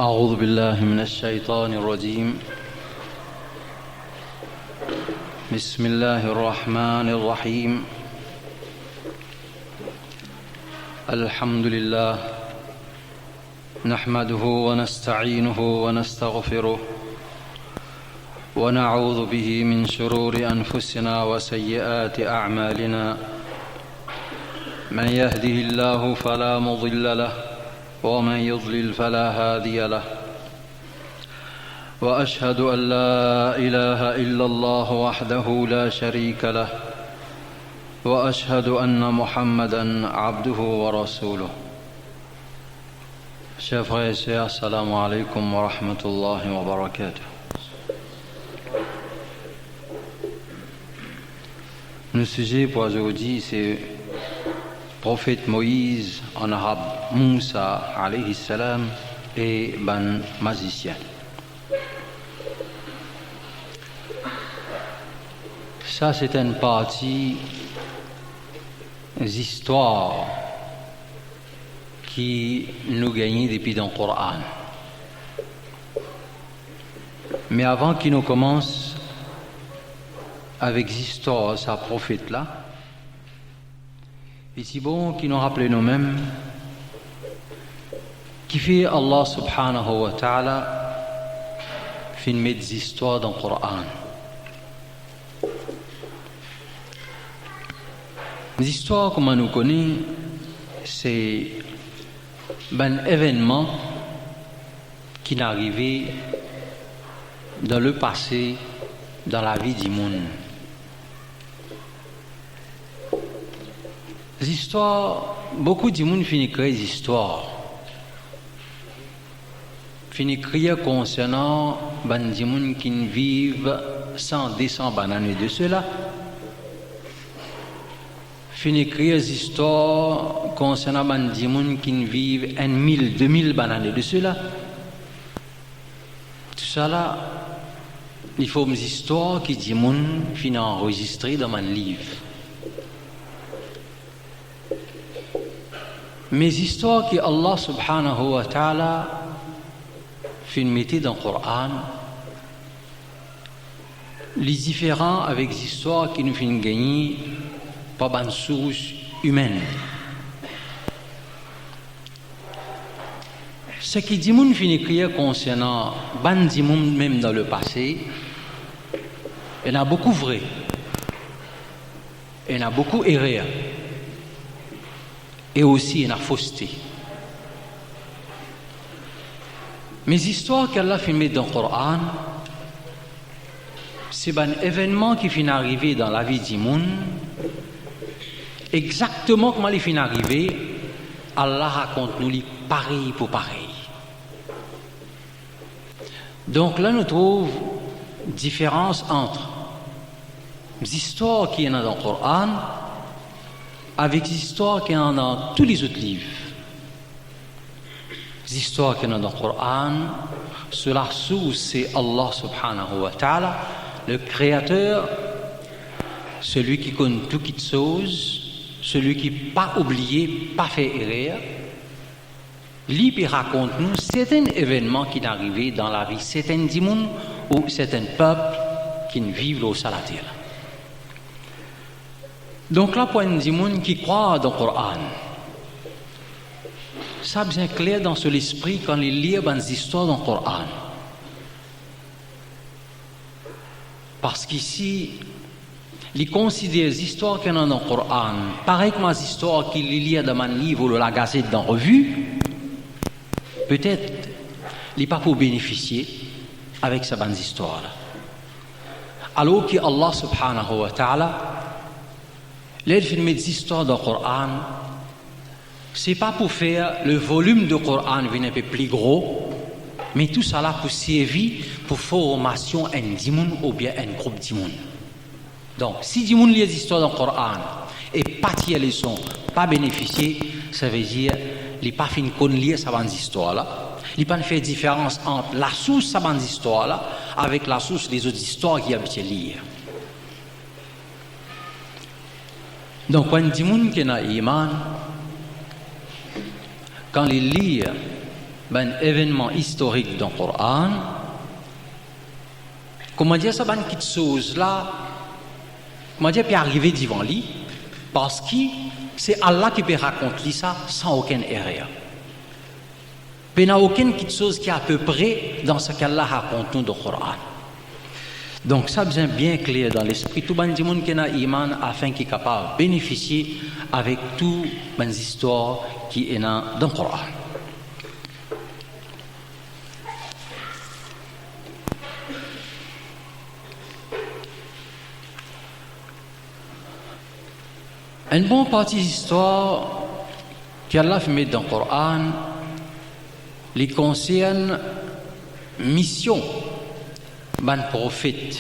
أعوذ بالله من الشيطان الرجيم. بسم الله الرحمن الرحيم. الحمد لله نحمده ونستعينه ونستغفره ونعوذ به من شرور أنفسنا وسيئات أعمالنا. من يهده الله فلا مضل له ومن يضلل فلا هادي له. وأشهد أن لا إله إلا الله وحده لا شريك له وأشهد أن محمدًا عبده ورسوله. Chers frères et sœurs, assalamu alaikum wa rahmatullahi wa barakatuh. Le sujet pour aujourd'hui, c'est prophète Moïse en arabe, Moussa alayhi salam et ban magicien. Ça, c'est une partie des histoires qui nous gagnent depuis dans le Coran. Mais avant qu'il nous commence avec l'histoire de ce prophète-là, il est bon qu'il nous rappelle nous-mêmes qui fait Allah subhanahu wa ta'ala filmer des histoires dans le Coran. Les histoires, comme on nous connaît, c'est un événement qui est arrivé dans le passé, dans la vie du monde. Les histoires, beaucoup de monde finit créer des histoires. Finit créer concernant des gens qui vivent 100-200 années de cela. Finit créer des histoires concernant des gens qui vivent 1000-2000 années de cela. Tout ça là, il faut des histoires qui des gens finissent enregistrées dans un livre. Mais histoires que Allah subhanahu wa ta'ala fait mettre dans le Coran, les différents avec les histoires qui nous font gagner par une source humaine. Ce qui dit moun finit écrire concernant ban di moun même dans le passé, il y en a beaucoup vrai, il y en a beaucoup erreur. Et aussi une fausseté. Mais l'histoire qu'Allah fait mettre dans le Coran, c'est un événement qui finit arriver dans la vie du monde, exactement comment il finit arriver, Allah raconte nous pareil pour pareil. Donc là, nous trouvons différence entre les histoires qui sont dans le Coran avec les histoires qu'il y a dans tous les autres livres. Les histoires qu'il y a dans le Coran, sur la source, c'est Allah subhanahu wa ta'ala, le créateur, celui qui connaît toutes choses, celui qui n'a pas oublié, pas fait erreur. Lui raconte nous certains événements qui sont arrivés dans la vie, certains dimons ou certains peuples qui vivent au Salatir. Donc là, pour un gens qui croient dans le Coran, ça bien clair dans son esprit quand il lit des histoires dans le Coran. Parce qu'ici, il considère les histoires qu'il y a dans le Coran, pareil que les histoires qu'il lit dans un livre ou dans la gazette, dans la revue, peut-être il n'est pas pour bénéficier avec ces bonnes histoires-là. Alors que Allah subhanahu wa ta'ala, les films des histoires dans le Coran, ce n'est pas pour faire le volume du Coran un peu plus gros, mais tout ça là pour servir pour formation un dimoun ou bien un groupe dimoun. Donc, si dimoun lit des histoires dans le Coran et pas tirer les leçons, pas bénéficier, ça veut dire qu'il n'a pas fini de lire ces histoires là. Il n'a pas fait différence entre la source de ces histoires là avec la source des autres histoires qu'il a habitué à lire. Donc, quand il y a iman, quand il lit un événement historique dans le Coran. Comment dire ça, ben quelque chose là, comment dire, peut arriver devant lui, parce que c'est Allah qui peut raconter ça sans aucune erreur. Il n'y a aucune chose qui est à peu près dans ce qu'Allah raconte nous dans le Coran. Donc ça devient bien clair dans l'esprit tout le monde qui a iman afin qu'il soit capable de bénéficier avec toutes les histoires qui sont dans le Coran. Une bonne partie de l'histoire qu'Allah fait mettre dans le Coran les concerne mission ban prophète,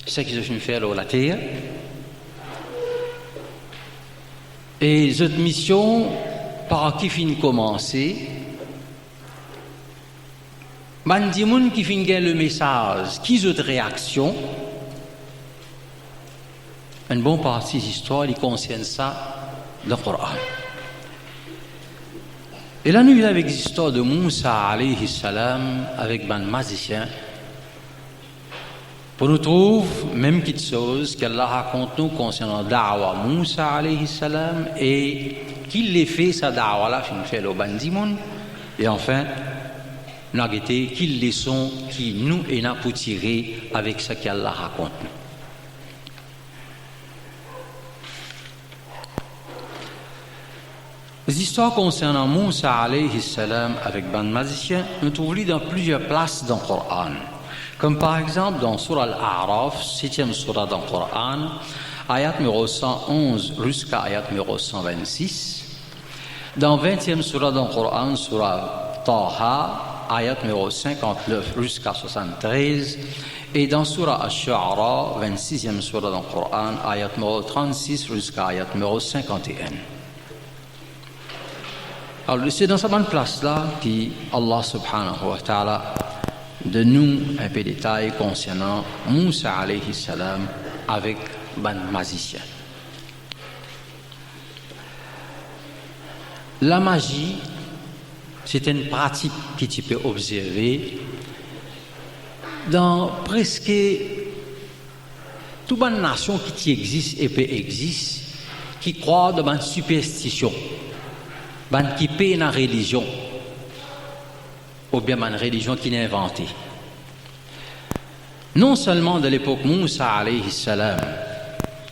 c'est ce qu'ils ont fait sur la terre. Et cette mission, par qui fin commencer, ban di moun qui fin gain le message, qui ont réaction. Une bonne partie de l'histoire, il concerne ça dans le Coran. Et là, nous, avec l'histoire de Moussa, alayhi salam, avec ban magicien, pour nous trouver même quelque chose qu'Allah raconte nous concernant Da'wa Moussa, alayhi salam, et qu'il les fait, sa Da'wa là, fin fait le bandimoun, et enfin, nous avons été qu'ils les sont, qui nous et n'a pour tirer avec ce qu'Allah raconte nous. Les histoires concernant Moussa alayhi salam avec ban magicien, nous trouvons dans plusieurs places dans le Coran. Comme par exemple dans Surah Al-A'raf, 7e surah dans le Coran, ayat numéro 111 jusqu'à ayat numéro 126. Dans 20e surah dans le Coran, Surah Taha, ayat numéro 59 jusqu'à 73. Et dans Surah Ash-Shu'ara, 26e surah dans le Coran, ayat numéro 36 jusqu'à ayat numéro 51. Alors, c'est dans cette bonne place-là qu'Allah subhanahu wa ta'ala de nous un peu de détails concernant Moussa alayhi salam avec ban magicien. La magie, c'est une pratique que tu peux observer dans presque toute bonne nation qui existe et peut exister, qui croit dans une superstition. Qui paie une religion ou bien une religion qui est inventée. Non seulement de l'époque Moussa alayhi salam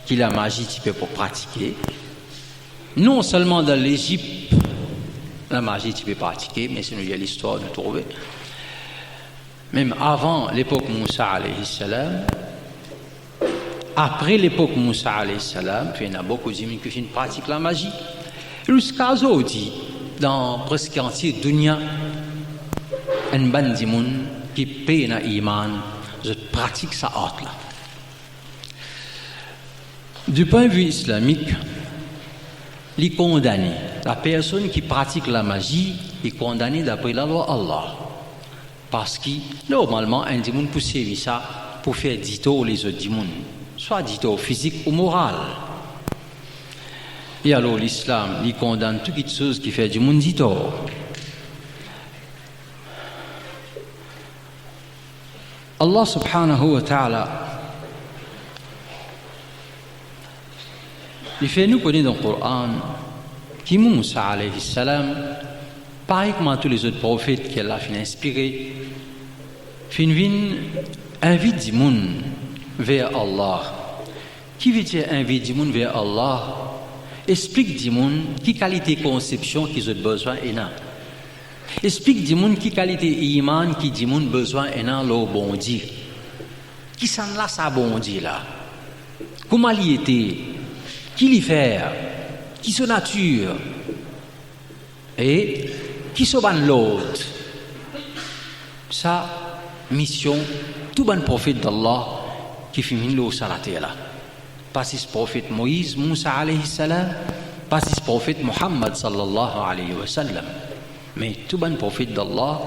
qui la magie tu peux pour pratiquer, non seulement dans l'Égypte la magie tu peux pratiquer, mais c'est nous il y a l'histoire de trouver. Même avant l'époque Moussa alayhi salam, après l'époque Moussa alayhi salam, il y en a beaucoup de gens qui pratiquent la magie. Jusqu'à aujourd'hui, dans presque entier dunya, un bandimoun qui paie na iman, je pratique sa art là. Du point de vue islamique, il est condamné. La personne qui pratique la magie est condamnée d'après la loi Allah. Parce que normalement, un dimoun peut servir ça pour faire dito les autres dimouns, soit dito physique ou moral. Et alors l'islam, il condamne toute chose qui fait du monde dit tort. Allah subhanahu wa ta'ala, il fait nous connaître dans le Coran qui Moussa alayhi salam, pareil comme tous les autres prophètes qu'elle a fait inspirer, fin invite du monde vers Allah. Qui veut dire invite du monde vers Allah? Explique du monde qui qualité conception qu'ils ont besoin et non. Explique du monde qui qualité iman qui du monde besoin et non le bon Dieu. Qui s'en là ça bon Dieu là? Comment il était? Qui l'y fait? Qui sa nature? Et qui se ban l'autre? Sa mission, tout bon prophète d'Allah qui fait l'eau sur la terre là. Pas si prophète Moïse, Moussa alayhi salam, pas si prophète Muhammad sallallahu alayhi wa sallam. Mais tout bon prophète d'Allah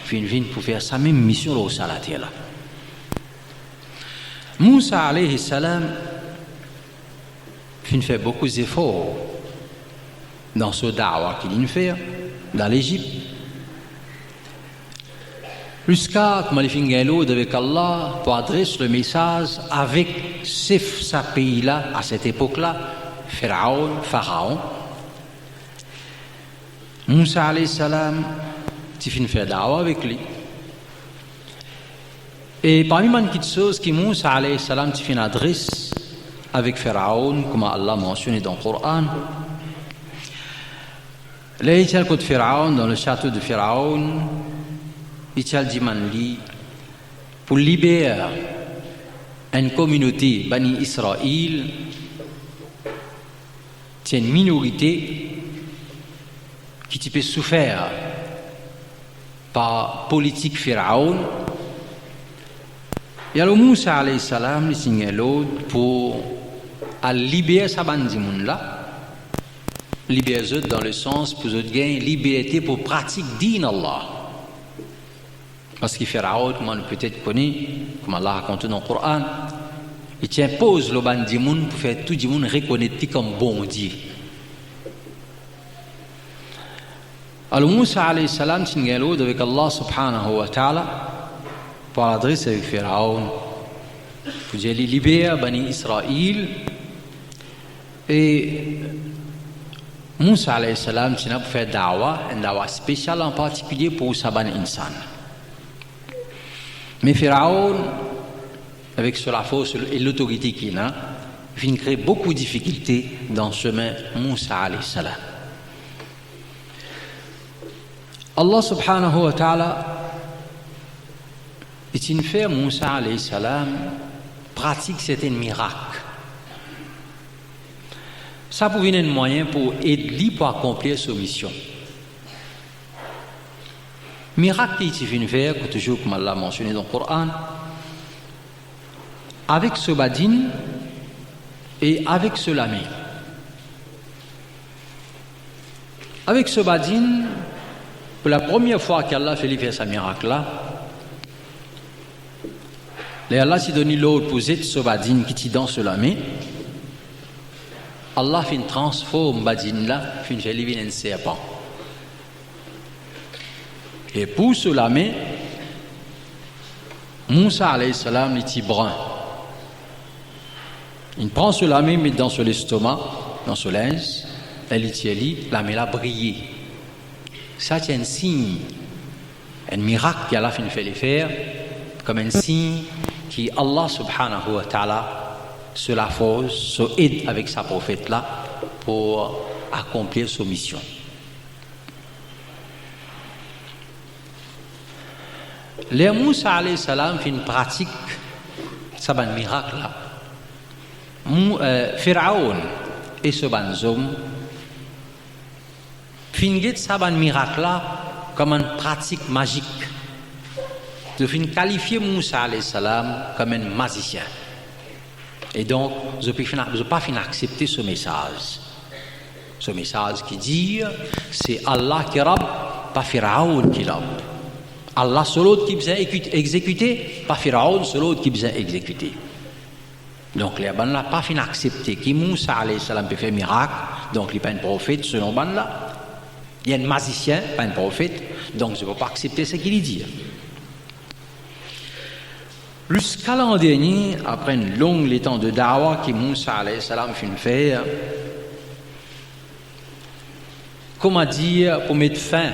vient pour faire sa même mission au salatier là. Moussa alayhi salam fait beaucoup d'efforts dans ce da'wa qu'il fait dans l'Égypte. Jusqu'à que Malifingelo avec Allah pour adresser le message avec ce pays-là, à cette époque-là, Pharaon. Moussa alayhi salam, tu finis faire da'wa avec lui. Et parmi les petites choses que Moussa alayhi salam, tu finis adresse avec Pharaon, comme Allah mentionné dans le Coran. Là, il y a le côté Pharaon, dans le château de Pharaon, il y a le Dimanli, pour libérer une communauté, Bani Israël, c'est une minorité qui peut souffrir par politique Pharaon. Il y a le Moussa alayhi salam, il signe l'autre pour libérer sa bande là. Libérer dans le sens pour gagner liberté pour pratiquer din Allah. Parce que Pharaon, comme on peut-être connaît, comme Allah raconte dans le Coran, il impose le ban du monde pour faire tout le monde reconnaître comme bon Dieu. Alors Moussa alayhi salam signe l'autre avec Allah subhanahu wa ta'ala pour l'adresse avec Pharaon pour dire libérer Bani Israël. Et Moussa alayhi salam c'est pour faire une dawa spéciale en particulier pour Saban Insan. Mais Pharaon, avec la force et l'autorité qu'il a, vient créer beaucoup de difficultés dans le chemin Moussa alayhi salam. Allah subhanahu wa ta'ala est une fait Moussa alayhi salam pratique certains miracles. Ça pouvait être un moyen pour aider pour accomplir sa mission. Miracle qu'il vient faire, toujours comme Allah mentionné dans le Coran, avec ce badin et avec ce lamé. Avec ce badin, pour la première fois qu'Allah fait faire ce miracle-là, Allah s'est donné l'ordre pour ce badin qui est dans ce lamé. Allah fait transforme badin là, fait un serpent. Et pour ce lamé, Moussa alayhi salam est brun. Il prend ce lamé, met dans son estomac, dans ce linge, elle est lamé là briller. Ça c'est un signe, un miracle qu'Allah fait les faire, comme un signe qui Allah subhanahu wa ta'ala se la force, se aide avec sa prophète là pour accomplir sa mission. Les Moussa alayhi salam fait une pratique, ça un miracle là. Pharaon et ce banzom finit ça un miracle là comme une pratique magique. Je finis qualifier Moussa alayhi salam comme un magicien. Et donc, je ne peux pas accepter ce message. Ce message qui dit c'est Allah qui rab, pas Pharaon qui rab. Allah c'est l'autre qui besoin exécuter, pas Pharaon c'est l'autre qui besoin exécuter. Donc les gens n'ont pas fini accepter que Moussa alayhi salam peut faire miracle, donc il n'est pas un prophète selon les gens là. Il y a un magicien, pas un prophète, donc je ne peux pas accepter ce qu'il dit. Jusqu'à l'an dernier, après une longue temps de dawa que Moussa alayhi salam fait faire, comment dire, pour mettre fin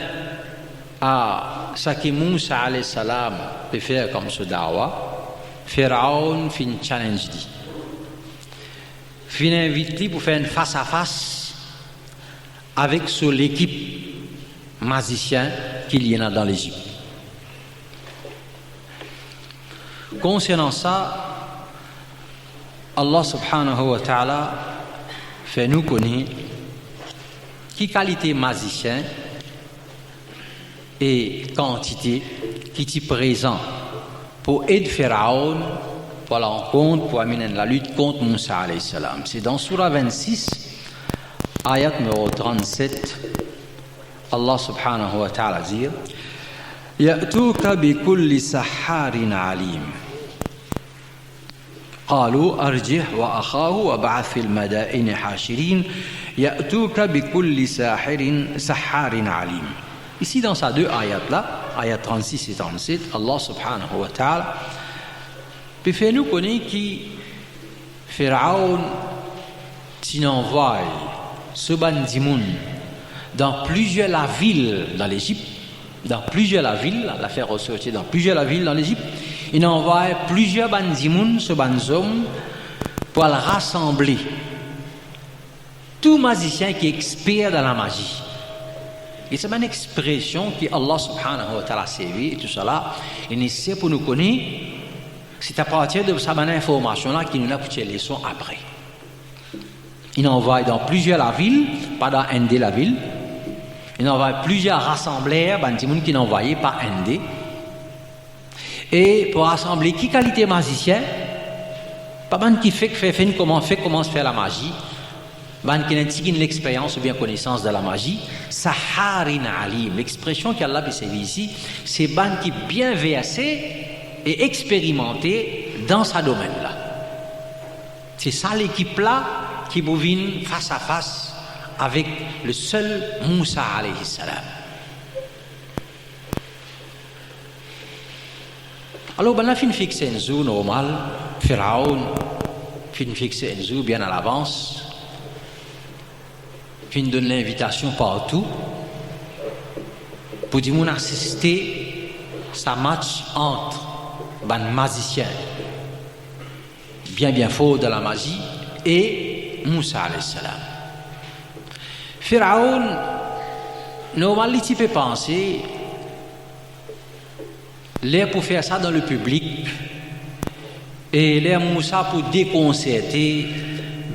à ce que Moussa alayhi salam peut faire comme ce dawa, Pharaon fait un challenge. Il invite pour faire une face à face avec l'équipe magicien qu'il y en a dans l'Égypte. Concernant ça, Allah subhanahu wa ta'ala fait nous connaître qui qualité magicien et quantité qui est présent pour aider Pharaon pour la rencontre, pour amener la lutte contre Moussa alayhi salam. C'est dans Surah 26, ayat numéro 37, Allah subhanahu wa ta'ala dit يأتوك بكل سحار عليم قالوا أرجح وأخاه وابعث في المدائن حاشرين يأتوك بكل سحار عليم. Ici dans ces deux ayats là, ayat 36 et 37, Allah subhanahu wa ta'ala, puis fait nous connaître qui Pharaon t'y envoie ce bandimoun dans plusieurs la villes dans l'Égypte, dans plusieurs la ville, la faire ressortir dans plusieurs la ville dans l'Égypte, il envoie plusieurs bandimoun, ce bandzoum, pour le rassembler. Tout magicien qui est expert dans la magie. Et c'est une expression que Allah subhanahu wa ta'ala a servi et tout cela, il essaie pour nous connaître, c'est à partir de cette information-là qu'il nous a pour les leçons après. Il envoie dans plusieurs la ville, pas dans Inde la ville, il envoie plusieurs rassembleurs, des gens qui n'envoyaient pas Inde. Et pour rassembler qui qualité magicien, pas mal qui fait comment se faire la magie, ban qui n'a l'expérience ou bien connaissance de la magie, Saharin Alim, l'expression qu'Allah a servi ici, c'est ban qui est bien versé et expérimenté dans ce domaine-là. C'est ça l'équipe-là qui bovine face à face avec le seul Moussa alayhi salam. Alors, ben là, fin fixé un zoo normal, Pharaon, fin fixé un zoo bien à l'avance, fin donne l'invitation partout pour dire qu'on assister à match entre ben magicien bien fort de la magie et Moussa alayhi salam. Pharaon, normalement, il peut penser, l'air pour faire ça dans le public, et l'air Moussa pour déconcerter,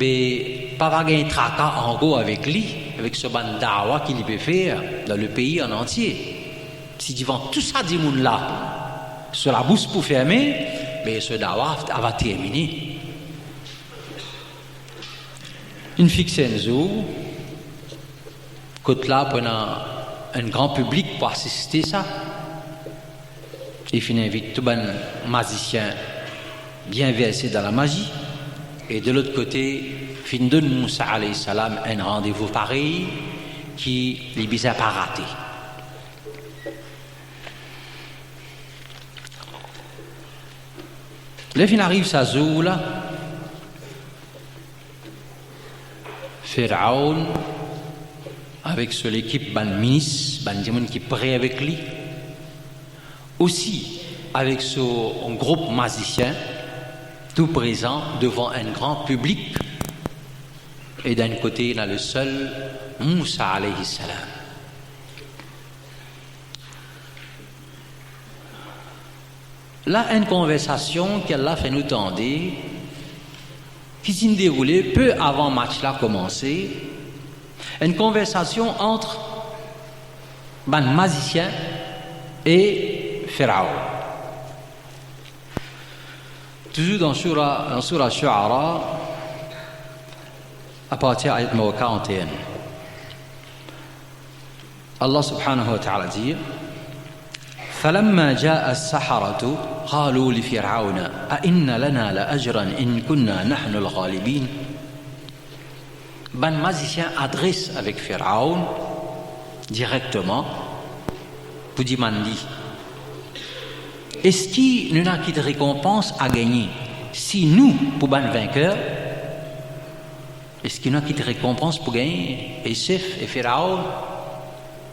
mais pas avoir un tracas en gros avec lui, avec ce bandawa qu'il peut faire dans le pays en entier. Si devant tout ça, dit moun là, sur la bouche pour fermer, mais ce dawa va terminer. Une fixe un jour, côté là, pendant un grand public pour assister ça. Il invite tout un magicien bien versé dans la magie. Et de l'autre côté, il donne Moussa alayhi salam un rendez-vous pareil qui les bizarre pas raté. Le fin arrive sa jour là. Pharaon avec l'équipe ban ministre, ban diamant qui est prêt avec lui. Aussi avec un groupe magicien tout présent devant un grand public et d'un côté il y a le seul Moussa alayhi salam. Là une conversation qu'Allah fait nous tendre qui s'est déroulée peu avant le match là commencé, une conversation entre ban magicien et Pharaon. Toujours dans Surah Shu'ara, à partir de l'ayat 41. Allah subhanahu wa ta'ala dit فلما جاء السحرة قالوا لفرعون أئن لنا لأجرا إن كنا نحن الغالبين. Ben magicien adresse avec Pharaon directement pour dire Mandi, est-ce qu'il n'y a qu'une récompense à gagner si nous, pour ban vainqueur, est-ce qu'il n'y a qu'une récompense pour gagner Youssef et Pharaon?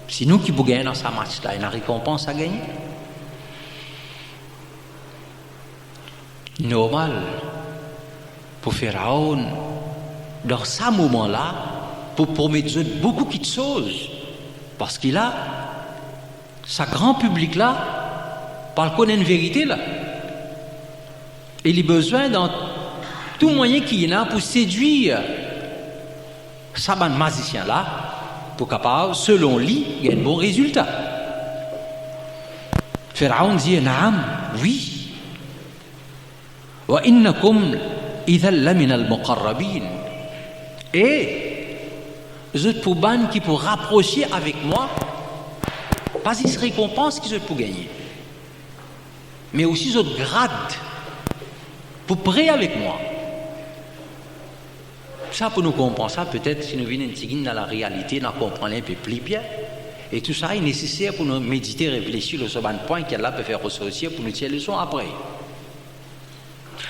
Si nous qui pour gagner dans ce match-là, il y a une récompense à gagner. Normal pour Pharaon dans ce moment-là pour promettre beaucoup de choses parce qu'il a sa grand public là par connaître une vérité là et il a besoin dans tout moyen qu'il y a pour séduire sa bande magicien là pour capable selon lui gagner un bon résultat. Pharaon dit naam, oui, wa innakum idhan lamina al-muqarrabin. Et les autres pour ban qui pour rapprocher avec moi, pas ils se récompense qu'ils ont pour gagner, mais aussi les autres grades pour prêt avec moi. Ça pour nous comprendre ça, peut-être si nous venons dans la réalité, nous comprenons un peu plus bien. Et tout ça est nécessaire pour nous méditer, réfléchir sur ce point qu'Allah peut faire ressortir pour nous tirer leçon après.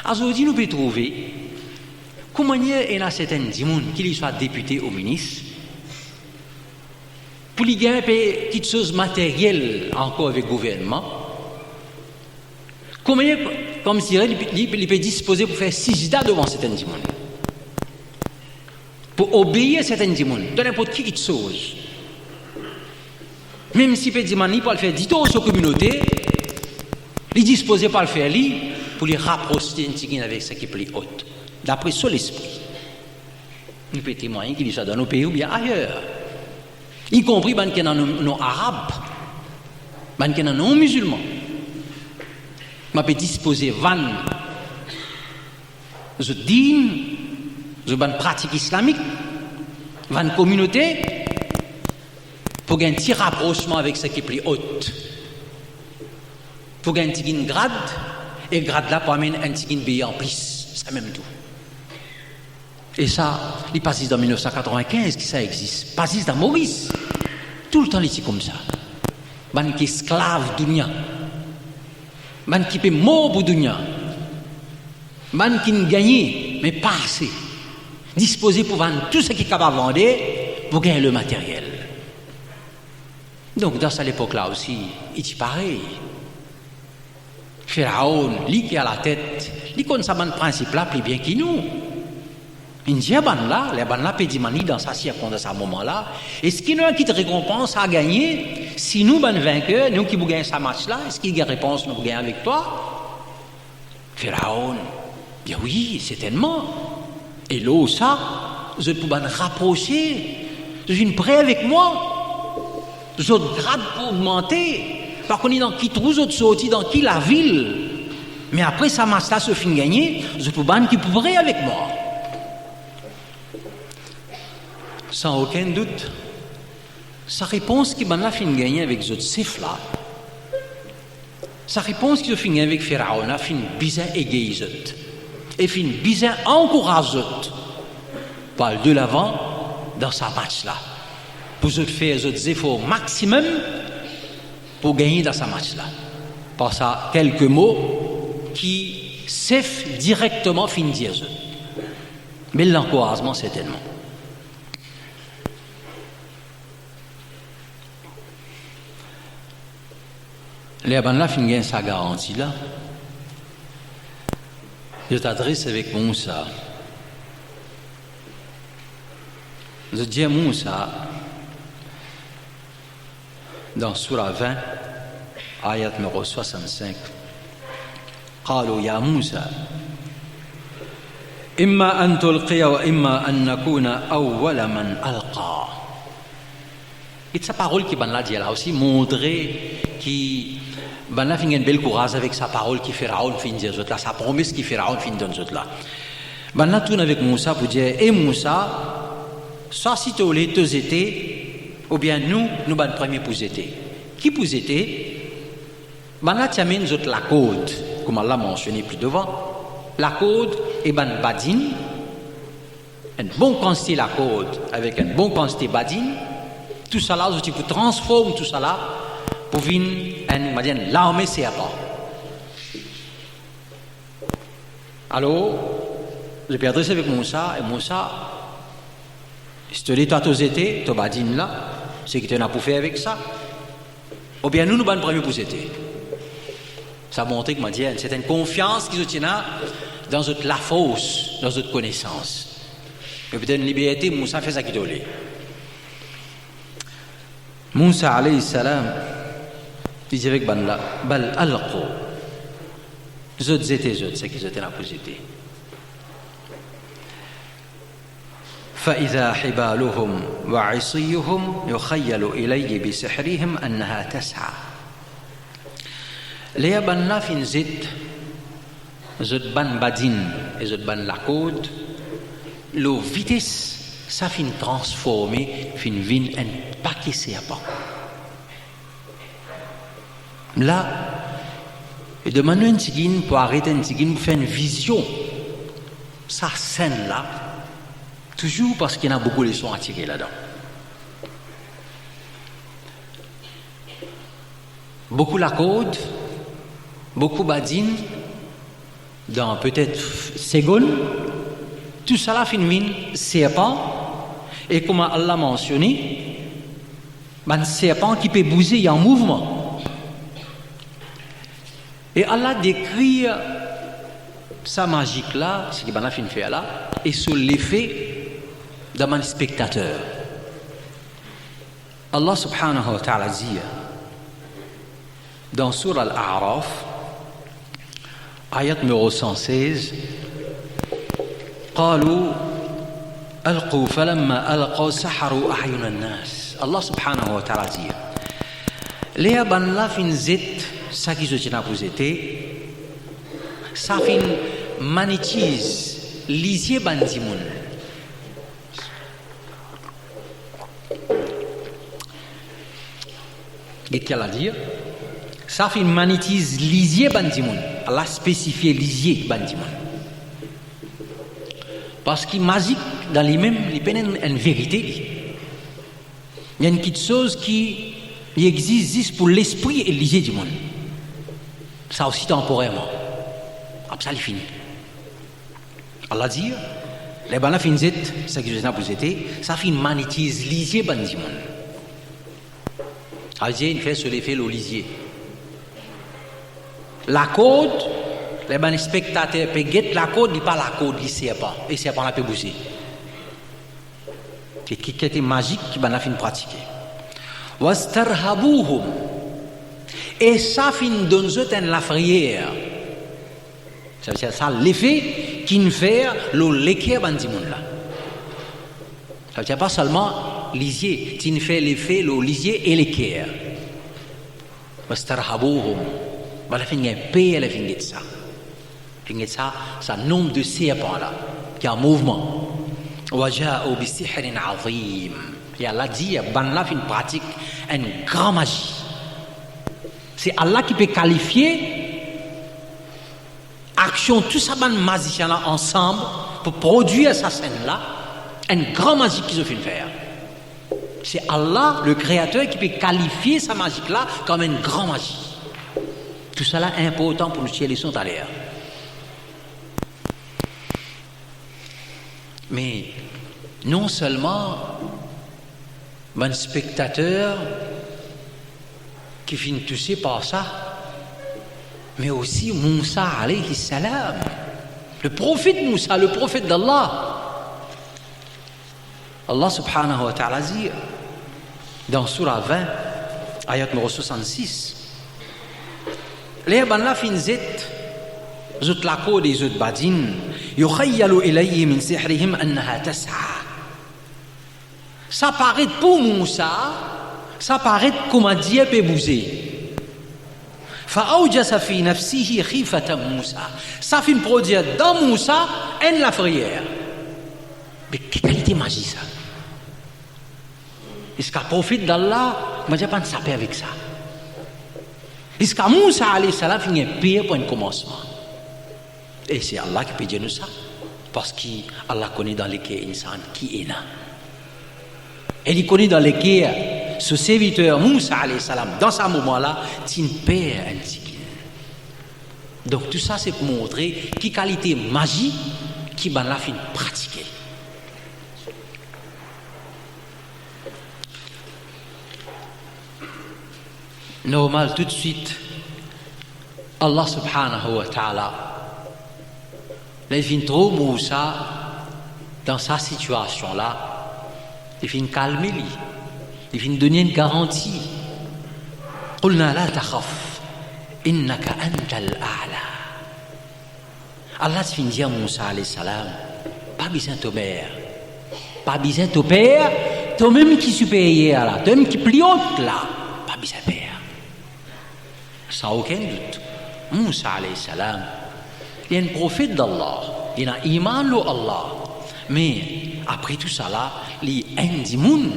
Aujourd'hui, nous pouvons trouver comment il y a certains gens qui soient députés ou ministres pour les gagner quelque chose matériel encore avec le gouvernement. Comment comme si il peut disposer pour faire sijda devant certains gens, pour obéir à certains gens, de n'importe qui chose. Même si peut dire il peut le faire dito sur la communauté, il disposé par le faire pour les rapprocher avec ce qui est plus haut, d'après son esprit. Nous pouvons témoigner qu'il soit dans nos pays ou bien ailleurs, y compris dans nos arabes, dans nos musulmans. Je peux disposer van je dis je ban pratique islamique van communauté pour gagner un petit rapprochement avec ce qui est plus haut, pour gagner un petit grade et grade là pour amener un petit billet en plus, c'est même tout. Et ça il passe dans 1995 que ça existe, passe dans Maurice tout le temps ici comme ça, ban qui esclave dunia, man qui peut mort pour dunia, man qui ne gagne mais pas assez, disposé pour vendre tout ce qui est capable de vendre pour gagner le matériel. Donc dans cette époque-là aussi, il est pareil. Pharaon, lui qui est à la tête, il connaît ça le principe là plus bien que nous. Il dit les bandes là pédimani dans sa circonstance à ce moment-là. Est-ce qu'il y a une petite récompense à gagner si nous ban vainqueurs, nous qui vous gagnons ce match là, est-ce qu'il y a une réponse nous gagnons avec toi? Pharaon, bien oui, certainement. Et là ça, je peux me rapprocher, je suis prêt avec moi, je grade pour augmenter. Par contre, dans qui trouve autres sorties, dans qui la ville. Mais après ça match là se finit gagner, je peux ban qui pourrait avec moi. Sans aucun doute, sa réponse qui m'a fin gagner avec les autres là, sa réponse qui a fini avec Pharaon a fin bizarre égayer et fin bizarre encourage par de l'avant dans sa match là, pour faire les efforts maximum pour gagner dans sa match là, par ça quelques mots qui savent directement fin dire mais l'encouragement certainement. Les abandons fin gagnent sa garantie là. Je t'adresse avec Moussa. Je dis à Moussa dans Surah 20, ayat numéro 65. قالوا يا موسى إما أن تلقي وإما أن نكون أول من ألقى. Et sa parole qui ban là dit là aussi montrer qui ban là fin une belle courage avec sa parole qui Pharaon fin dire là, sa promesse qui Pharaon fin donne là. Ban là tourne avec Moussa pour dire et Moussa soit si tu les deux étés ou bien nous ban premier pour étés. Qui pour étés? Ban là tu amènes la code comme Allah mentionné plus devant. La code est ban badine, un bon quantité la code avec un bon quantité badine. Tout ça là, tu peux transformer tout ça là pour venir l'armée serpent. Alors, je peux adresser avec Moussa, et Moussa, si tu dis toi tous été, tu vas dire là, c'est que tu as pour faire avec ça. Ou bien nous allons premier pour c'était. Ça montre que m'a dit une certaine confiance qu'ils ont dans la force, dans notre connaissance. Et peut-être une liberté, Moussa fait ça qui doit. Moussa alayhi salam dit avec Banla bal alqu zot étaient c'est qu'ils étaient là pour étaient فإذا حبالهم وعصيهم يخيل إليه بسحرهم أنها تسعى les Banla fin zot ban badin et zot ban la code lo vitesse ça fin transformer fin vin un paquet serpent là et demande un tigine pour arrêter un tigine pour faire une vision ça scène là toujours parce qu'il y en a beaucoup de leçons à tirer là-dedans beaucoup la côte, beaucoup badine, dans peut-être seconde, tout ça là finit serpent, et comme Allah a mentionné, un serpent qui peut bouger en mouvement. Et Allah décrit sa magique là, ce qu'il a fait là, et sur l'effet d'un spectateur. Allah subhanahu wa ta'ala dit dans Surah Al-A'raf, ayat numéro 116, قالوا ألقوا فلما ألقوا سحروا أعين الناس. Allah subhanahu wa ta'ala dit les ban la fin zet ça qui se tient pour zété ça fin magnétise lisier bandimoun. Qu'est-ce qu'elle a dit? Ça fait magnétise lisier bandimoun. Elle a spécifié lisier bandimoun. Parce qu'il magique dans les mêmes, il y a une vérité. Il y a une petite chose qui existe pour l'esprit et lisier du monde. Ça aussi temporairement. Après ça, il finit. Allah dit, les banana finzet, ça qui je n'ai pas été, ça fait magnétise lisier bandimoun. Il fait sur l'effet le lisier. La corde, les spectateurs peuvent guetter la corde, il pas la corde, il ne sait pas. Et c'est pas la peut bouger. C'est qui était magique qui va fin pratiquer. Wastarhabuhum. Et ça fin donne la frayeur. Ça veut dire ça l'effet qui nous fait le l'équerre bandimoun là. Ça veut dire pas seulement lisier, qui nous fait l'effet le lisier et l'équerre. Wastarhabuhum. Voilà fin un paix la fin de ça. Fin de ça, ça nombre de serpents là qui a un mouvement. Waja'u bi sihrin 'azim. Et Allah dit ban la fin pratique une grande magie. C'est Allah qui peut qualifier action tout ça ban magicien là ensemble pour produire sa scène là une grande magie qu'ils ont fait faire. C'est Allah le créateur qui peut qualifier sa magie là comme une grande magie. Tout cela est important pour nous tirer les sons à l'air. Mais non seulement un spectateur qui finit touché par ça, mais aussi Moussa alayhi salam, le prophète Moussa, le prophète d'Allah. Allah subhanahu wa ta'ala dit dans Surah 20, ayat numéro 66, les banla finzet zut lako des zut badin yukhayyalu ilayhi min sihrihim annaha tas'a. Ça paraît pour Moussa, ça paraît comme Dieu peut bouger. Fa'awjasa fi nafsihi khifatan Moussa. Ça fait produire dans Moussa en la frayeur. Mais quelle qualité magie ça? Est-ce qu'un prophète d'Allah m'a dit pas de saper avec ça? Est-ce que Moussa alayhi salam finit pire pour un commencement? Et c'est Allah qui peut dire nous ça. Parce qu'Allah connaît dans les cœurs insan qui est là. Et il connaît dans les cœurs ce serviteur Moussa alayhi salam. Dans ce moment-là, c'est une paix antique. Donc tout ça c'est pour montrer qui qualité magie qui va la fin pratiquer. Normal tout de suite Allah subhanahu wa ta'ala il vient trop Moussa dans sa situation là, il vient calmer lui, il vient donner une garantie. قلنا لا تخف إنك أنت الأعلى. Allah vient dire à Moussa alayhi salam, pas besoin de peur, pas besoin de peur, toi-même qui supérieur là, toi-même qui plus haute là, pas besoin de peur. Sans aucun doute, Moussa alayhi salam, il est un prophète d'Allah, il a iman à Allah, mais après tout ça là, il est indimoun,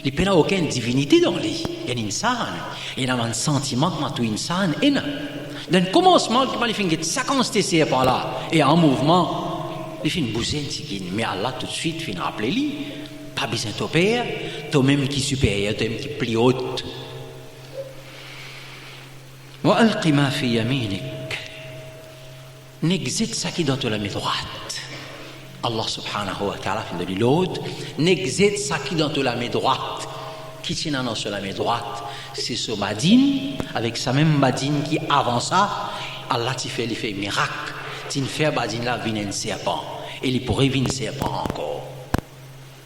il n'a aucune divinité dans lui, il est insan, il a un sentiment que tout insan est là. Dans le commencement, il fait 50 TCR par là, et en mouvement, il fait une boussine, mais Allah tout de suite fait rappeler lui, pas besoin de ton père, toi-même qui est supérieur, toi-même qui est plus haute. Wa alqi ma fi yaminik. N'existe ça qui est dans la main droite. Allah subhanahu wa ta'ala fin de l'autre. N'existe ça qui est dans la main droite. Qui tient dans la main droite, c'est ce badine, avec sa même badine qui avant ça, Allah t'a fait l'effet miracle. T'in fait badine là vient un serpent. Et il pourrait venir un serpent encore.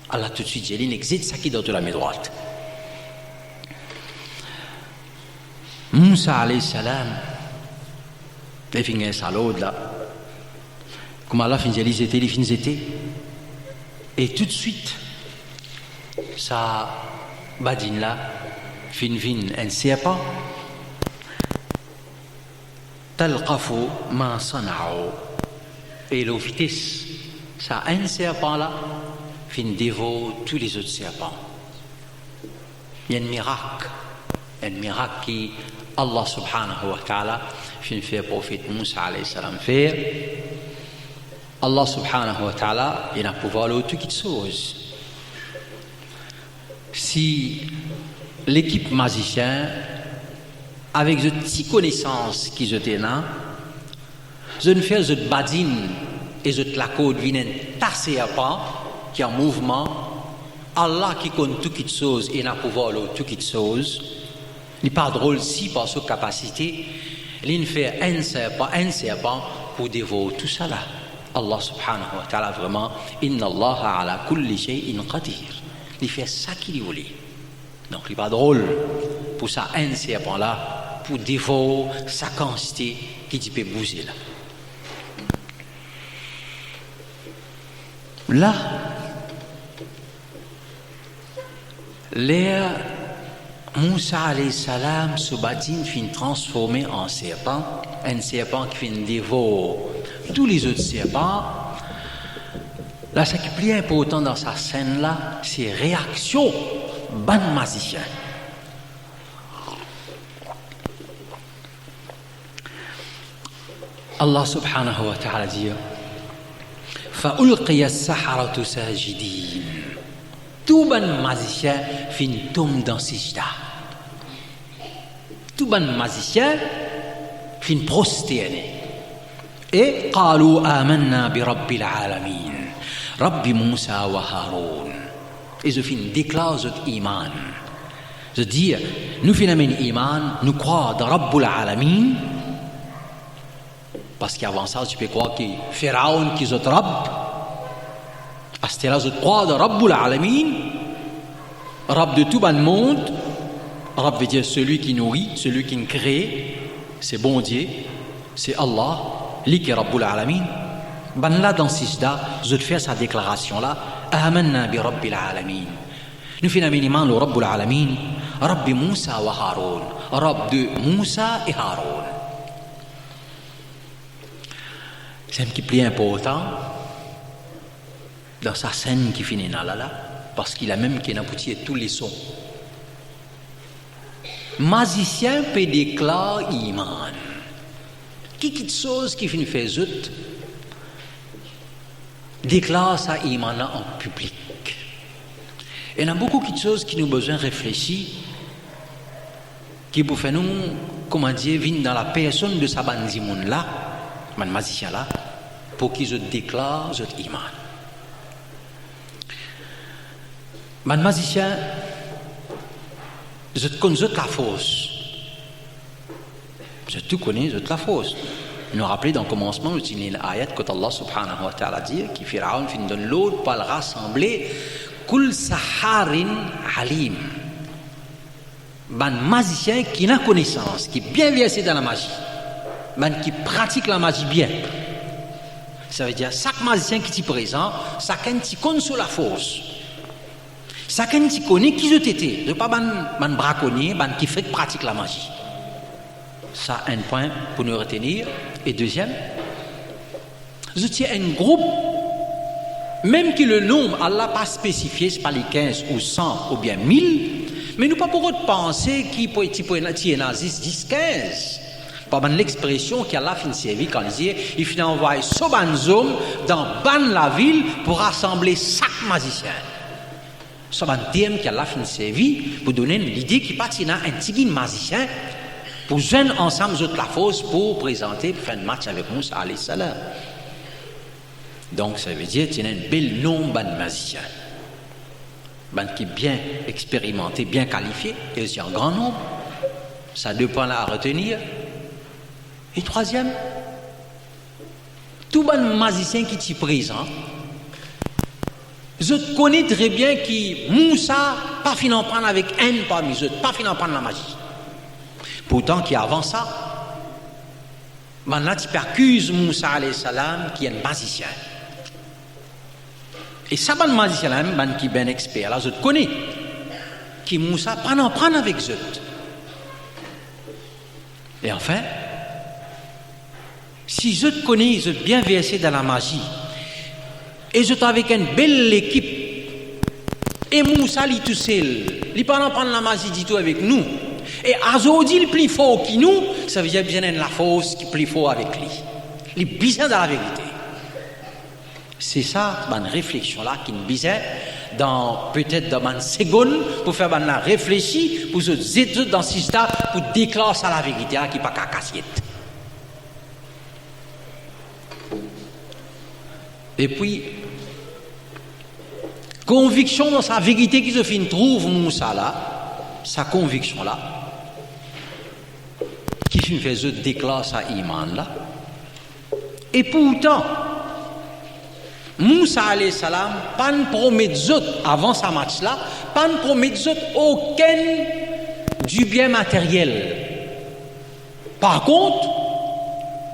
Allah tout de suite dit, il n'existe ça qui est dans la main droite. Moussa alayhi salam, il finit un salaud là. Comme Allah finit les étés. Et tout de suite, ça badine là, fin un serpent. Talqafu ma sana'u. Et la vitesse, ça un serpent là, fin dévore tous les autres serpents. Il y a un miracle qui Allah subhanahu wa ta'ala fin fait prophète Moussa alayhi salam faire. Allah subhanahu wa ta'ala il a pouvoir de toutes choses. Si l'équipe magicien avec de petites connaissances qu'ils ont là, je ne fais de badine et de la code viennent tasser à pas qui est en mouvement. Allah qui compte toutes choses et n'a pouvoir de toutes choses. Il n'est pas drôle si par sa capacité, il fait un serpent pour dévorer tout ça là. Allah subhanahu wa ta'ala vraiment, inna Allah ala kulli shay'in qadir. Il fait ça qu'il voulait. Donc il n'est pas drôle pour ça un serpent là, pour dévorer sa quantité qui peut bouger là. Là, l'air Moussa alayhi salam se badine fin transformé en serpent, un serpent qui fin dévorer tous les autres serpents. Là, ce qui est plus important dans sa scène là, c'est réaction ban magicien. Allah subhanahu wa ta'ala dit fa ulqiya as-saharatu sajidin. Tout ban magicien fin tombe dans sijda. Tout ban magicien fin prosterné. Et qalu amanna bi rabbil alamin. Rabbi Moussa wa Haroun. Et je fin déclare notre iman. Je dis, nous finalement iman, nous croyons dans Rabbul alamin. Parce qu'avant ça, tu peux croire que Pharaon qui est notre Rabb. À ce là je crois dans Rabbul alamin. Rabb de tout le monde. Rabb veut dire celui qui nourrit, celui qui crée. C'est bon Dieu. C'est Allah. Lui qui est Rabbul alamin. Ben là dans Sijda, je fais sa déclaration là. Amanna bi Rabbil alamin. Nous finalement iman le Rabbul alamin. Rabbi Moussa wa Haroun. Rabb de Moussa et Haroun. C'est un petit peu important dans sa scène qui finit là, parce qu'il a même qui a poussé tous les sons. Magicien peut déclarer iman. Quelque chose qui finit fait zut, déclare sa iman en public. Et il y a beaucoup de choses qui nous ont besoin de réfléchir, qui pour faire nous, comment dire, viennent dans la personne de sa bandimoun là, man magicien là, pour qu'ils se déclarent cet iman. Man magicien, je connais la fausse. Je tout connais la fausse. Nous rappelons dans le commencement, nous avons une ayat que Allah subhanahu wa ta'ala dit, qui Pharaon fin de l'autre pour rassembler kul saharin alim. Man magicien qui n'a connaissance, qui est bien versé dans la magie. Man qui pratique la magie bien. Ça veut dire chaque magicien qui est présent, chacun qui connaît sur la force. Chacun qui connaît qui je t'étais. Ne pas man braconnier, man qui fait pratique la magie. Ça un point pour nous retenir. Et deuxième, je tiens un groupe, même que le nombre, Allah n'a pas spécifié, c'est pas les 15 ou 100 ou bien 1000, mais nous pas pour penser qu'il peut être 10, 15. Par l'expression qu'Allah fin servi quand il dit, il finit envoyer Sobanzom dans ban la ville pour rassembler chaque magicien. C'est un terme qu'Allah fin servi pour donner l'idée qu'il pas un petit magicien Pour joindre ensemble la force pour présenter fin de match avec Moussa alayhi salam. Donc ça veut dire qu'il y a un bel nombre de magiciens. Qui est bien expérimenté, bien qualifié, et aussi en grand nombre. Ça a 2 points là à retenir. Et troisième, tout bon magicien qui est présent, je connais très bien que Moussa pas fini en prendre avec haine parmi eux, pas fini en prendre la magie. Pourtant, qui avant ça, là, tu accuse Moussa alayhi salam qui est un magicien. Et ça, le magicien là, qui est bien expert, là, je connais, qui Moussa pas en prendre avec eux. Et enfin, si je te connais, je suis bien versé dans la magie, et je suis avec une belle équipe, et Moussa, il tout seul, il pas en prendre la magie du tout avec nous, et Azodi, le plus fort que nous, ça veut dire bien la force qui est plus fort avec lui. Il est bizarre dans la vérité. C'est ça, une réflexion-là, qui est bizarre, peut-être dans une seconde, pour faire la réfléchir, pour se étudier dans ce stade, pour déclarer ça la vérité, qui n'est pas qu'à cassiette. Et puis, conviction dans sa vérité qui se fait trouve Moussa là, sa conviction là, qui fait déclarer sa iman là. Et pourtant, Moussa alayhi salam, pas ne promet avant sa match là, pas ne promet aucun du bien matériel. Par contre,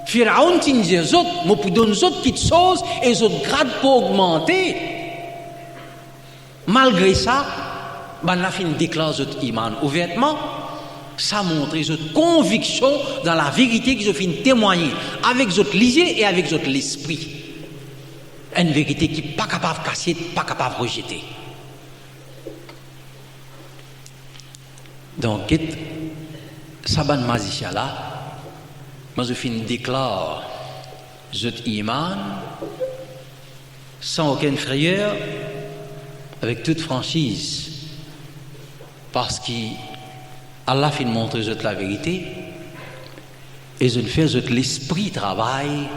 Pharaon dit aux autres, moi pour donner aux autres petites choses et les autres grades pour augmenter. Malgré ça, la fin déclare votre iman ouvertement. Ça montre votre conviction dans la vérité qu'ils ont fait témoigner avec votre lisée et avec votre l'esprit. Une vérité qui n'est pas capable de casser, pas capable de rejeter. Donc, ça ban magicien là, moi je finis déclare votre iman sans aucune frayeur, avec toute franchise, parce qu'Allah fait montrer la vérité et je fais l'esprit travail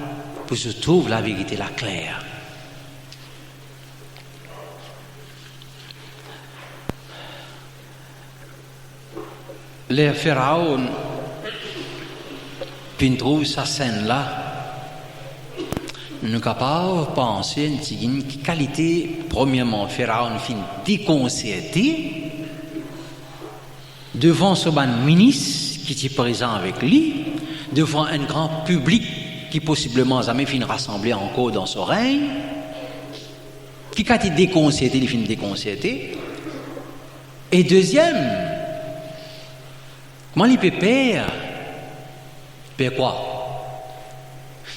pour que je trouve la vérité la claire. Les Pharaon puis trouve sa scène là, nous sommes capables de penser une qualité. Premièrement, Pharaon fin déconcerté devant ce ban ministre qui était présent avec lui, devant un grand public qui possiblement jamais fin rassemblé encore dans son règne, qui a été déconcerté, il fin déconcerté. Et deuxième, comment il peut perdre quoi?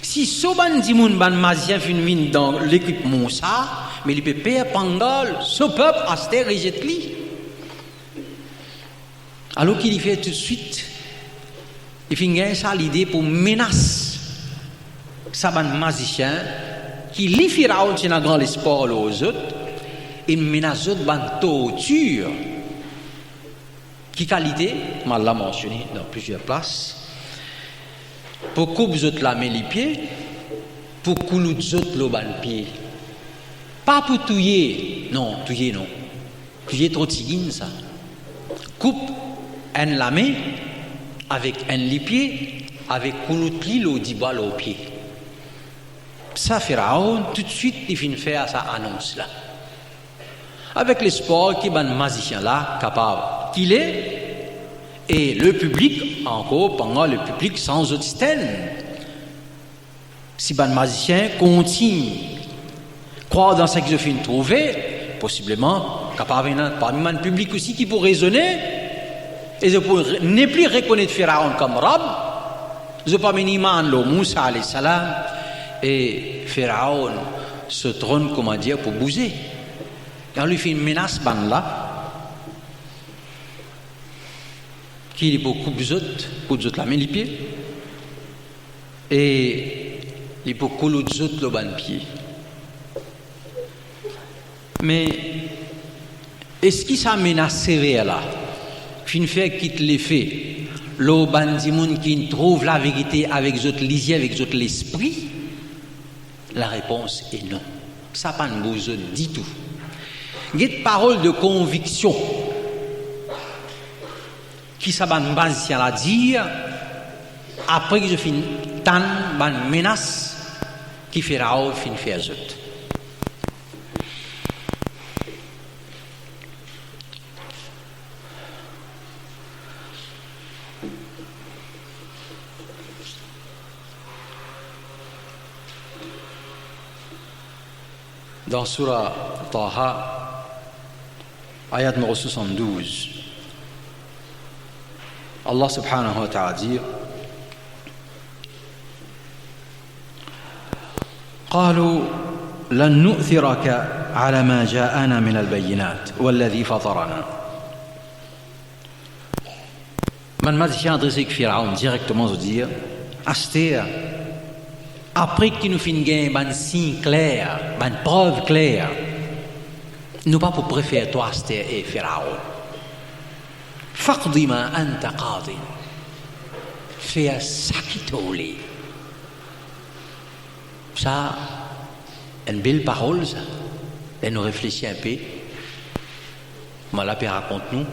Si Soban Dimoun ban magicien fin vin dans l'équipe Moussa, mais il peut perdre pendant ce peuple Aster rejette lui. Alors qu'il fait tout de suite, il fait gagner ça l'idée pour menacer ça ban magicien qui lui fait raconter un grand espoir aux autres, il menace autres ban torture. Qui qualité, mal l'a mentionné dans plusieurs places. Pour couper autres la main les pieds, pour couler autres le ban pied. Pas pour touiller, non, touiller trop tigine ça. Coupe un la main avec un les pieds, avec couler le diba au pied. Ça fait Pharaon tout de suite il finit faire sa annonce là. Avec l'espoir qu'il y a un magicien là capable qu'il est. Et le public, encore pendant le public sans autre stène. Si un magicien continue croire dans ce que je finis de trouver, possiblement, capable parmi le public aussi qui peut raisonner, et je peux ne plus reconnaître Pharaon comme Rab, je peux pas miniman le Moussa alayhi salam, et Pharaon se trône, comment dire, pour bouger. Et on lui fait une menace, ban là, qui est beaucoup pour la main les pieds et il peut couler le ban pied. Mais est-ce qu'il ça menace sévère là? Fin fait quitte les faits le bandimoun qui trouve la vérité avec votre lisier, avec votre l'esprit, la réponse est non. Ça pas nous dit tout. Il y a des paroles de conviction qui ça ban base à la dire après que je finis tant ban menace qui fait Raoul fin faire autres. Dans Surah Taha, ayat numéro 72, Allah subhanahu wa ta'ala dit قالوا لن نؤثرك على ما جاءنا من البينات والذي فطرنا. Man m'a dit adressé que Pharaon directement se dire Aster après qu'il nous finisse gagner ban signe clair, ban preuve claire, nous pas pour préférer toi Aster et Pharaon. Faqdi ma anta qadi. Fais ça qui t'oublie. Ça, une belle parole, ça. Elle nous réfléchit un peu. Mais la paix raconte-nous,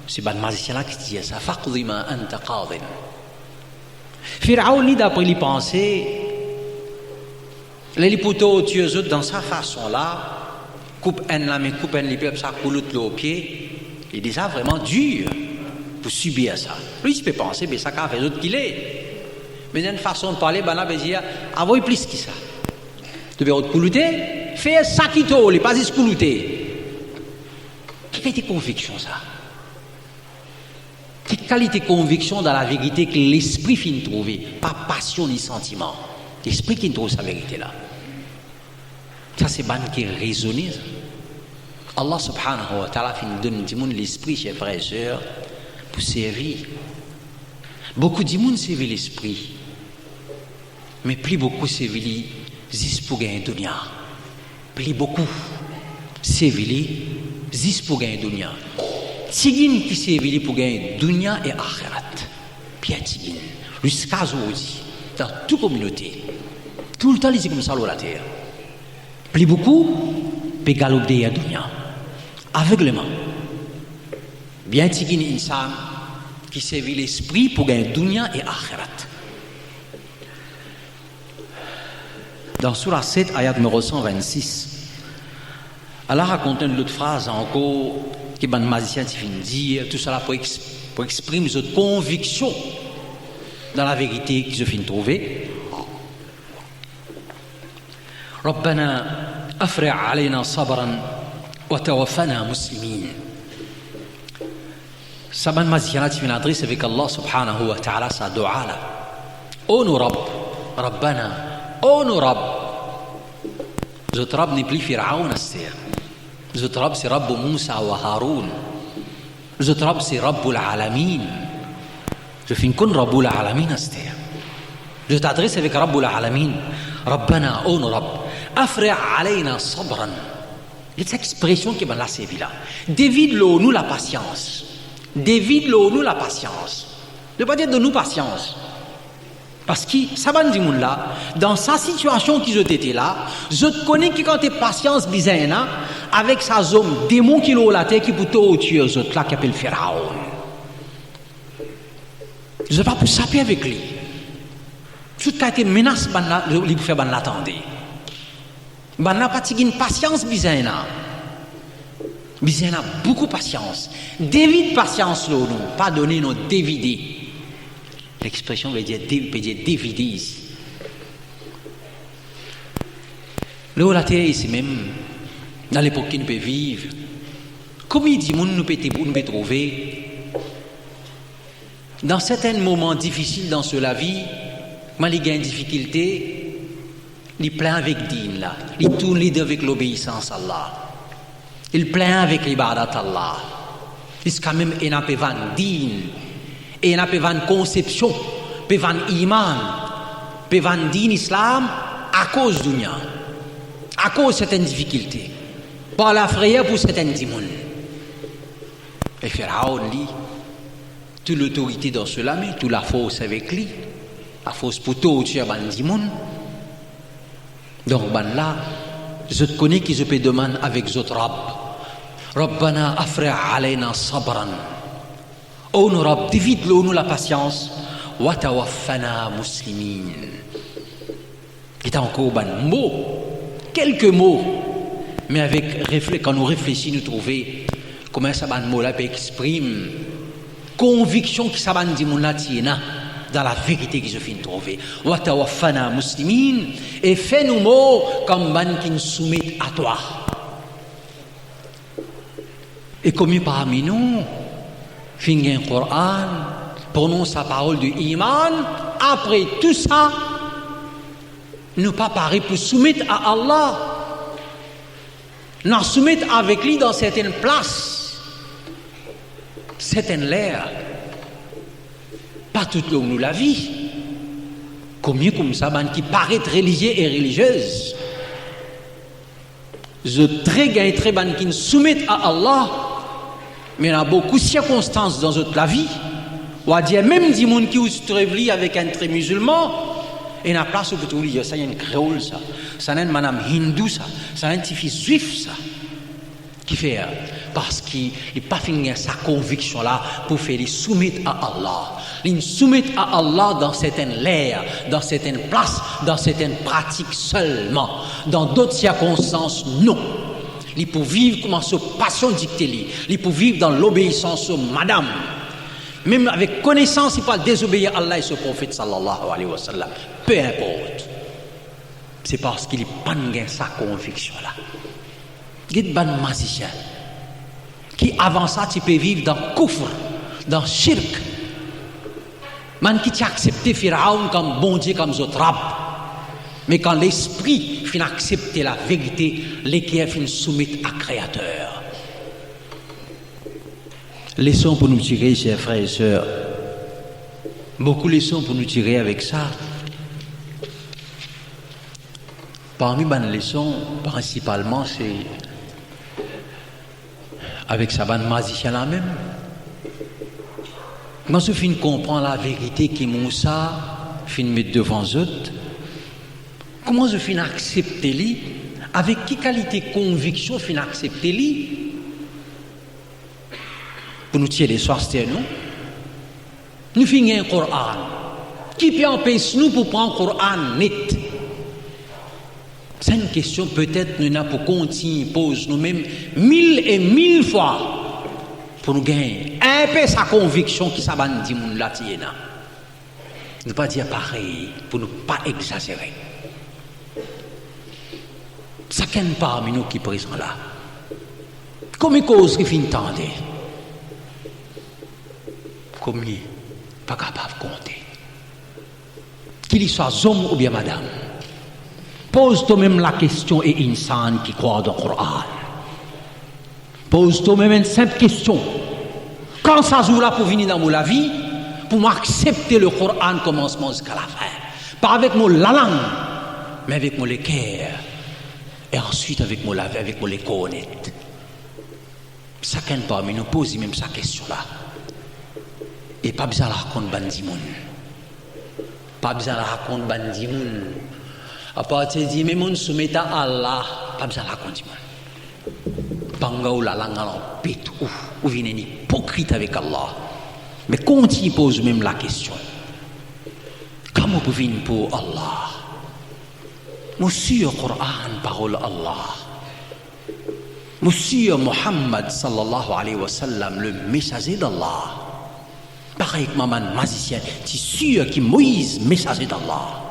c'est ban magicien là qui dit ça. Faqdi ma anta qadi. Pharaon, d'après les pensées, les poteaux tueux dans sa façon là, coupe un la main, coupe un les pieds, ça coule au pied. Il est déjà vraiment dur pour subir ça. Lui, il peut penser, mais ça qu'a fait autre qu'il est. Mais d'une façon de parler, ben là, il dit, avoir plus que ça. Tu veux autre coulouter, fais ça qui t'ole, pas juste coulouter. Quelle est tes convictions, ça? Quelle qualité de conviction dans la vérité que l'esprit finit de trouver, pas passion ni sentiment. L'esprit qui trouve sa vérité là. Ça, c'est ban qui est raisonné. Allah subhanahu wa ta'ala finit de nous dire l'esprit, chers frères et sœurs, pour servir. Beaucoup de monde servent l'esprit, mais plus beaucoup servent juste pour gagner dunya. Plus beaucoup servent juste pour gagner dunya. Tigin qui servent pour gagner dunya et akhirat. Bien tigin. Jusqu'à aujourd'hui, dans toute communauté, tout le temps, ils sont comme ça sur la terre. Plus beaucoup, peut galoper à dunya. Aveuglement. Bien tigin insan qui servit l'esprit pour gagner dunya et akhirat. Dans Surah 7, ayat numéro 126, Allah raconte une autre phrase encore qui ban magicien qui finit dire tout cela pour exprimer notre conviction dans la vérité qu'ils ont fini de trouver. ربنا أفرغ علينا صبرا وتوفنا مسلمين. Saban magicien qui finit adresse avec Allah subhanahu wa ta'ala sa dua là. Oh nous Rabbana, oh nous Rabb. Notre Rabb n'est plus Pharaon Aster. Notre Rabb c'est Rabb Moussa wa Haroun. Notre Rabb c'est Rabbul Alamin. Je finis qu'on Rabbul Alamin Aster. Je t'adresse avec Rabbul Alamin. Rabbana, oh nous Rabb. Afri' alayna sabran. Il y a cette expression qui est dans la séville là. Dévide-le nous la patience. Dévide-le nous la patience. Ne pas dire de nous patience. Parce que ça va dire là, dans sa situation qu'ils ont été là, je te connais que quand tu es patience bizarre, avec sa zone démon qui l'ont la tête qui peut te tuer aux autres là qui appelle Pharaon. Je ne vais pas pour saper avec lui. Tout a été menace, il faut faire l'attendre. Il n'a pas une patience bizarre. Bizarre a beaucoup de patience. Dévide patience, nous, pas donner nos dévider. L'expression veut dire dévider ici. Le la terre ici même, dans l'époque qui nous peut vivre, comment il dit, nous peut trouver dans certains moments difficiles dans la vie, quand il y a une difficulté, il plaint avec din là, il tourne avec l'obéissance à Allah, il plaint avec l'ibadat à Allah, il quand même il n'a pas van din, et il n'a pas van conception, pas van iman, pas van din islam à cause du dunya, à cause de certaines difficultés, par la frayeur pour certaines dimones. Et Pharaon dit, toute l'autorité dans cela, mais toute la force avec lui, la force pour tout tuer bandimoun. Donc ben là, je te connais qui je peux demander avec d'autres Rab. Rabbana afri' alayna sabran. Oh nous Rab, divide-nous la patience. Wa tawaffana muslimin. Il y a encore ben mots, quelques mots, mais quand nous réfléchissons, nous trouvons comment ça ban mot là peut exprimer conviction qui ça ban dit mon là dans la vérité que je viens de trouver. Wa tawaffana muslimin, et fais nous mots comme ban qui nous soumettent à toi. Et comme parmi nous, finit un Coran, prononce sa parole de iman, après tout ça, nous pas pareil pour soumettre à Allah. Nous soumettre avec lui dans certaines places, certaines l'air. Pas tout le monde la vie. Combien comme ça, qui paraît religieux et religieuse. Je très gagne très ban qui nous soumettent à Allah. Mais il y a beaucoup de circonstances dans la vie. Ou à dire même des gens qui se trouvent avec un très musulman, et il y a place où vous dire ça, il y a une créole, ça y a une madame hindoue, ça y a un petit fils juif, ça. Qui fait parce qu'il n'a pas fini sa conviction là pour faire les soumettre à Allah. Il soumettre à Allah dans certaines l'air, dans certaines places, dans certaines pratiques seulement. Dans d'autres circonstances, non. Il peut vivre comme sa passion dictée. Il peut vivre dans l'obéissance aux madame. Même avec connaissance, il peut désobéir à Allah et son prophète sallallahu alayhi wa sallam. Peu importe. C'est parce qu'il n'a pas sa conviction là. Il y a des magiciens qui avant ça tu peux vivre dans le kufr, dans le shirk. Man qui t'a accepté Pharaon comme bon Dieu, comme autres rab. Mais quand l'esprit finit accepter la vérité, l'équerre finit soumettre à Créateur. Leçons pour nous tirer, chers frères et sœurs. Beaucoup de leçons pour nous tirer avec ça. Parmi les leçons, principalement, c'est avec sa bande magicien là même. Quand je finis comprendre la vérité qui Moussa finit mettre devant eux, comment je finis accepter lui, avec quelle qualité conviction finis accepter lui, pour nous tirer les soirs nous finissons un Coran. Qui peut empêcher nous pour prendre un Coran net? C'est une question peut-être nous n'avons pour continuer pose nous-mêmes 1000 et 1000 fois pour nous gagner un peu sa conviction qui s'abat dit moun la tiena. Ne pas dire pareil pour ne pas exagérer. Chacun parmi nous qui est présent là. Combien de causes qui finissent tendre? Combien? Pas capable de compter. Qu'il soit homme ou bien madame. Pose toi-même la question et insan qui croit dans le Coran. Pose toi-même une simple question. Quand ça joue là pour venir dans la vie, pour m'accepter le Coran commencement jusqu'à la fin. Pas avec mon la langue, mais avec mon le cœur. Et ensuite avec mon la vie, avec mon le connaître. Chacun parmi nous pose même sa question là. Et pas besoin de la raconter bandimoun. Pas besoin de la raconter bandimoun. À partir de mais mon soumet à Allah, pas besoin de la raconter. Panga ou la langue en pète ou vient une hypocrite avec Allah. Mais continue pose même la question. Comment vous venez pour Allah? Monsieur Coran, parole Allah. Monsieur Muhammad sallallahu alayhi wa sallam, le messager d'Allah. Pareil que maman magicien, c'est sûr que Moïse, messager d'Allah.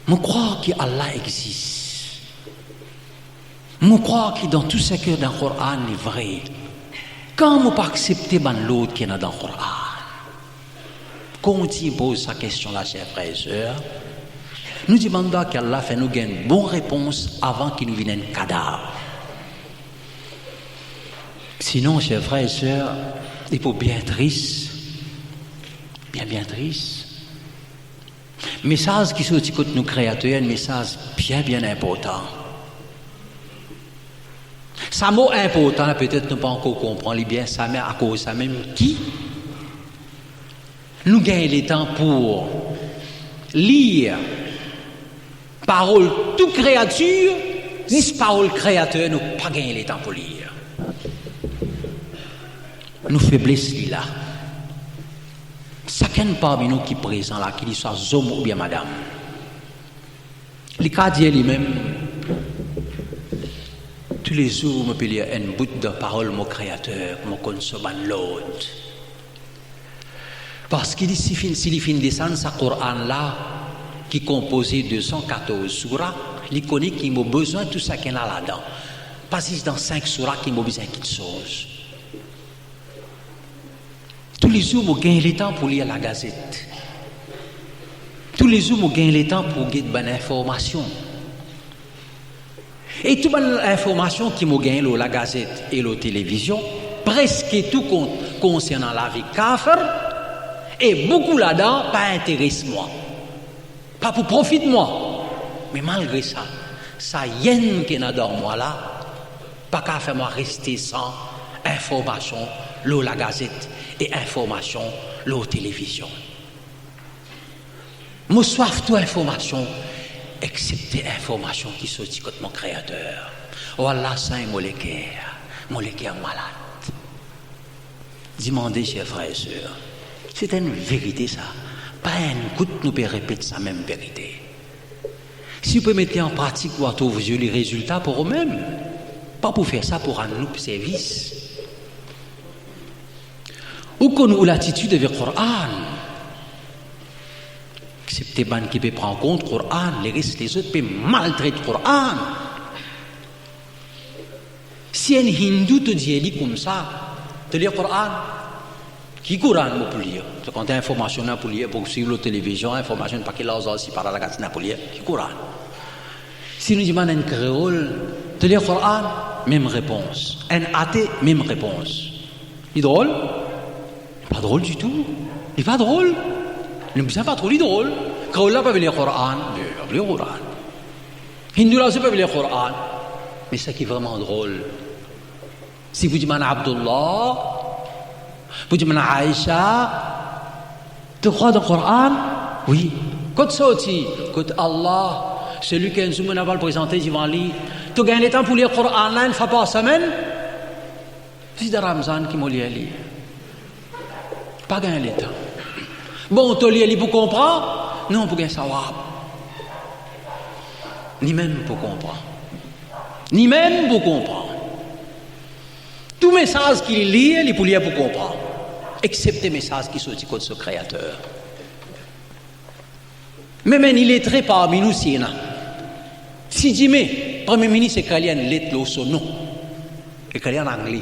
Je crois que Allah existe. Je crois que dans tout ce qui est dans le Coran est vrai. Quand je ne pas accepter l'autre qui est dans le Coran, quand il pose sa question là, chers frères et sœurs, nous demandons qu'Allah fait nous gagner une bonne réponse avant qu'il nous vienne un cadavre. Sinon, chers frères et sœurs, il faut bien triste, bien triste. Message qui sortit contre nous créateurs, un message bien important. Ça mot important, peut-être ne pas encore comprendre bien ça, mais à cause de ça même qui nous gagnons le temps pour lire parole toute créature, ni parole créateur, nous pas gagner le temps pour lire. Nous faiblesse là. Chacun parmi nous qui est présent là, qu'il soit homme ou bien madame, les cas lui-même, tous les jours, je peux lire un bout de parole, mon créateur, mon consommant l'autre. Parce qu'il dit, s'il finit descendre ce Coran-là, qui est composé de 114 surahs, il connaît qu'il a besoin de tout ça qu'il y a là-dedans. Parce que c'est dans 5 surahs qu'il a besoin de quelque chose. Tous les jours, je gagne le temps pour lire la gazette. Tous les jours, je gagne le temps pour gagner de bonnes informations. Et toute bonne information qui me gagne la gazette et la télévision, presque tout concernant la vie kafir, et beaucoup là-dedans, pas intéresse moi. Pas pour profit de moi. Mais malgré ça, ça y est qui est dans moi là, pas qu'à faire moi rester sans information, la gazette et information, la télévision. Moi soif toute information, excepté information qui sortit contre mon créateur. Oh Allah, ça est mon cœur malade. Demandez, chers frères et sœurs, c'est une vérité ça. Pas une goutte nous peut répéter ça même vérité. Si vous pouvez mettre en pratique, vous trouver les résultats pour vous-même. Pas pour faire ça pour rendre nous service. Ou qu'on a l'attitude avec le Coran. Excepté ban qui peut prendre en compte le Coran, les autres peuvent maltraiter le Coran. Si un hindou te dit comme ça, te lire le Coran, qui Coran pour lire? Tu comptes information pour lire, pour suivre la télévision, information pas qu'il a aussi par la gazette pour lire, qui Coran? Si nous disons un créole, te lire le Coran, même réponse. Un athée, même réponse. Il est drôle? Pas drôle du tout. Il n'est pas drôle. Il ne pas trop drôle. Créole là peut lire le Coran, il peut lire le Coran. Hindou là aussi peut lire le Coran. Mais ce qui est vraiment drôle, si vous dites Abdullah, vous dites Aïcha, tu crois dans le Coran? Oui. Quand ça aussi, quand Allah, celui qui nous a présenté devant lui, tu gagnes le temps pour lire le Coran là, une fois par semaine? C'est de Ramzan qui m'a lu. Pas gagner le temps. Bon, tu lis pour comprendre? Non, pour gagner savoir. Ni même pour comprendre. Ni même pour comprendre. Tout message qu'il lit, il est pour lire pour comprendre. Excepté message qui sortit contre ce créateur. Même un illettré parmi nous, s'il y en a. Si dit, mais, Premier ministre, c'est qu'il y a une lettre, son nom. Et qu'il y a en anglais.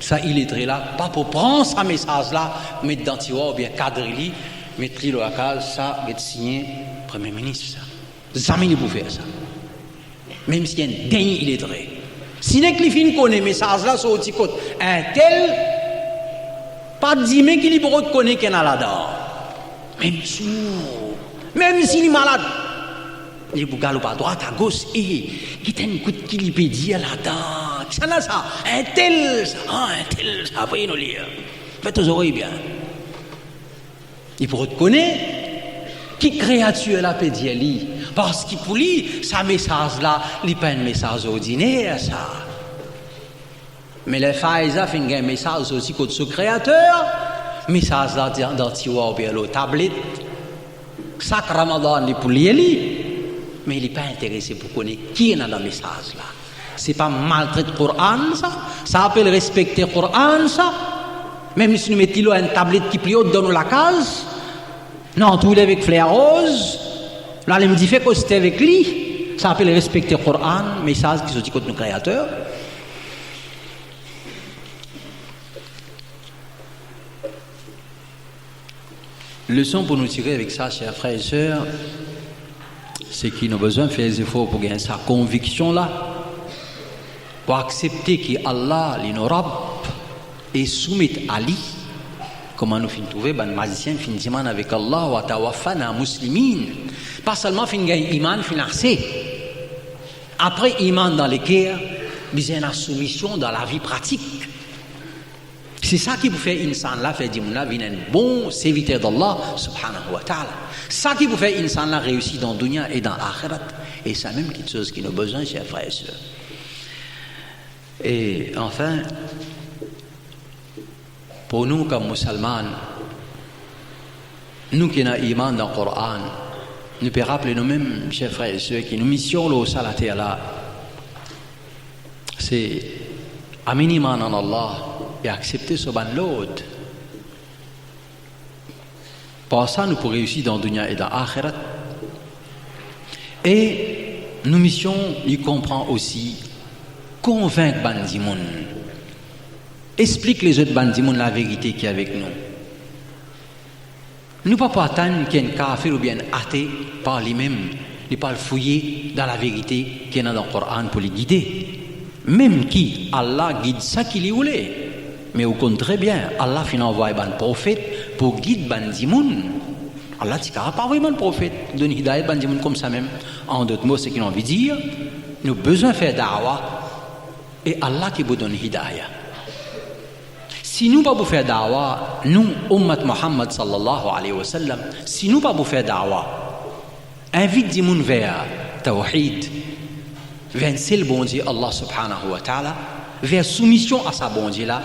Ça, illettré là, pas pour prendre ce message-là, mettre dans le tiroir ou bien cadrer-le, mettre-le à la case, ça, être signé Premier ministre. Jamais il peut faire ça. Même s'il y a un dernier illettré. Si les clifines connaissent le message là, sur le petit côté, un tel, pas de dire qu'il est pour reconnaître qu'il y en a là-dedans. Même sourd, même s'il est malade, il est pour galoper à droite, à gauche, et il y a un coup de qu'il peut dire là-dedans. Ça là, ça, un tel, ça, après nous lire. Faites aux oreilles bien. Il faut reconnaître qui créature là peut dire lui. Parce qu'il pour lui, ce message-là, il n'est pas un message ordinaire, ça. Mais les Faïsa font un message aussi contre ce créateur. Message-là dans le tiroir ou bien la tablette. Chaque Ramadan, il est pour lire lui. Mais il n'est pas intéressé pour connaître qui est dans le message-là. Ce n'est pas maltraiter le Coran, ça. Ça appelle respecter le Coran, ça. Même si nous mettons là une tablette qui plie haute dans la case. Non, tout est avec flair rose. Là, il me dit que c'était avec lui. Ça appelle respecter le Coran, message qui se dit contre nos créateurs. Leçon pour nous tirer avec ça, chers frères et sœurs, c'est qu'il nous a besoin de faire des efforts pour gagner sa conviction là, pour accepter qu'Allah, l'Inorab, est soumis à lui. Comment nous finissons trouver, ben magicien finit iman avec Allah, wa tawaffana muslimin. Pas seulement fin gagne iman, fin assez. Après, iman dans les cœurs, besoin de soumission dans la vie pratique. C'est ça qui vous fait insan là, fait dire là, un bon serviteur d'Allah, subhanahu wa ta'ala. Ça qui vous fait insan là réussir dans le dunya et dans l'akhirat. Et c'est même quelque chose qui nous a besoin, chers frères et sœurs. Et enfin, pour nous comme musulmans, nous qui avons iman dans le Coran, nous pouvons rappeler nous-mêmes, chers frères et sœurs, que nous mission au salaté là, c'est un minimum en Allah et accepter ce ban l'autre. Par ça, nous pourrons réussir dans le dunya et dans l'akhirat. Et nous mission, il comprend aussi convaincre Bandimoun. Explique les autres Bandimoun la vérité qui est avec nous. Nous ne pouvons pas attendre qu'il y ait un kafir ou bien athée par lui-même, il pas le fouiller dans la vérité qui est dans le Coran pour les guider. Même qui Allah guide ça qu'il y voulait. Mais au contraire bien, Allah finit envoyer un prophète pour guider Bandimoun. Allah dit qu'il n'y a pas vraiment de prophète, donne hidayat Bandimoun comme ça même. En d'autres mots, c'est qu'il a envie de dire, nous avons besoin de faire da'wah et Allah qui vous donne hidayah. Si nous ne pouvons pas faire da'wah, nous, Ummat Muhammad sallallahu alayhi wa sallam, si nous ne pouvons pas faire da'wah, invite des gens vers Tawhid, vers le bon Dieu, Allah subhanahu wa ta'ala, vers soumission à sa bon Dieu là,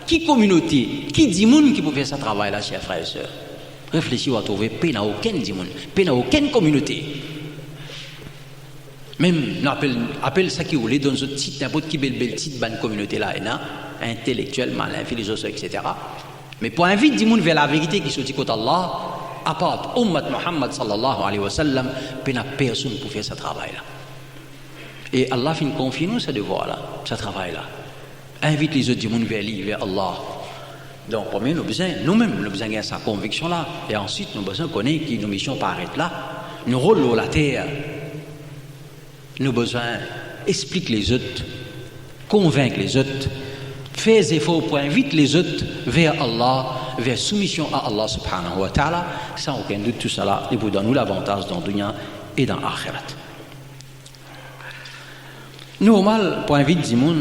qui communauté, qui dit moun qui peut faire ce travail là, chers frères et sœurs. Réfléchissez, vous trouver paix dans aucun dit moun, paix dans aucune communauté. Même, nous appelle ça qui voulait dans un titre, n'importe qui belle titre, dans une communauté là, intellectuel, malin, philosophe, etc. Mais pour inviter des gens vers la vérité qui sortit contre Allah, à part Ummat Muhammad sallallahu alayhi wa sallam, il n'y a personne pour faire ce travail là. Et Allah fait confier nous ce devoir là, ce travail là. Invite les autres du monde vers Allah. Donc, premier, nous avons besoin, nous-mêmes, nous avons besoin de sa conviction là. Et ensuite, nous avons besoin de connaître que nos missions paraissent là. Nous rôlons la terre. Nous avons besoin d'expliquer les autres, convaincre les autres, faire des efforts pour inviter les autres vers Allah, vers soumission à Allah subhanahu wa ta'ala. Sans aucun doute, tout cela, il vous donne nous l'avantage dans le dunya et dans l'akhirat. Normal, pour inviter des gens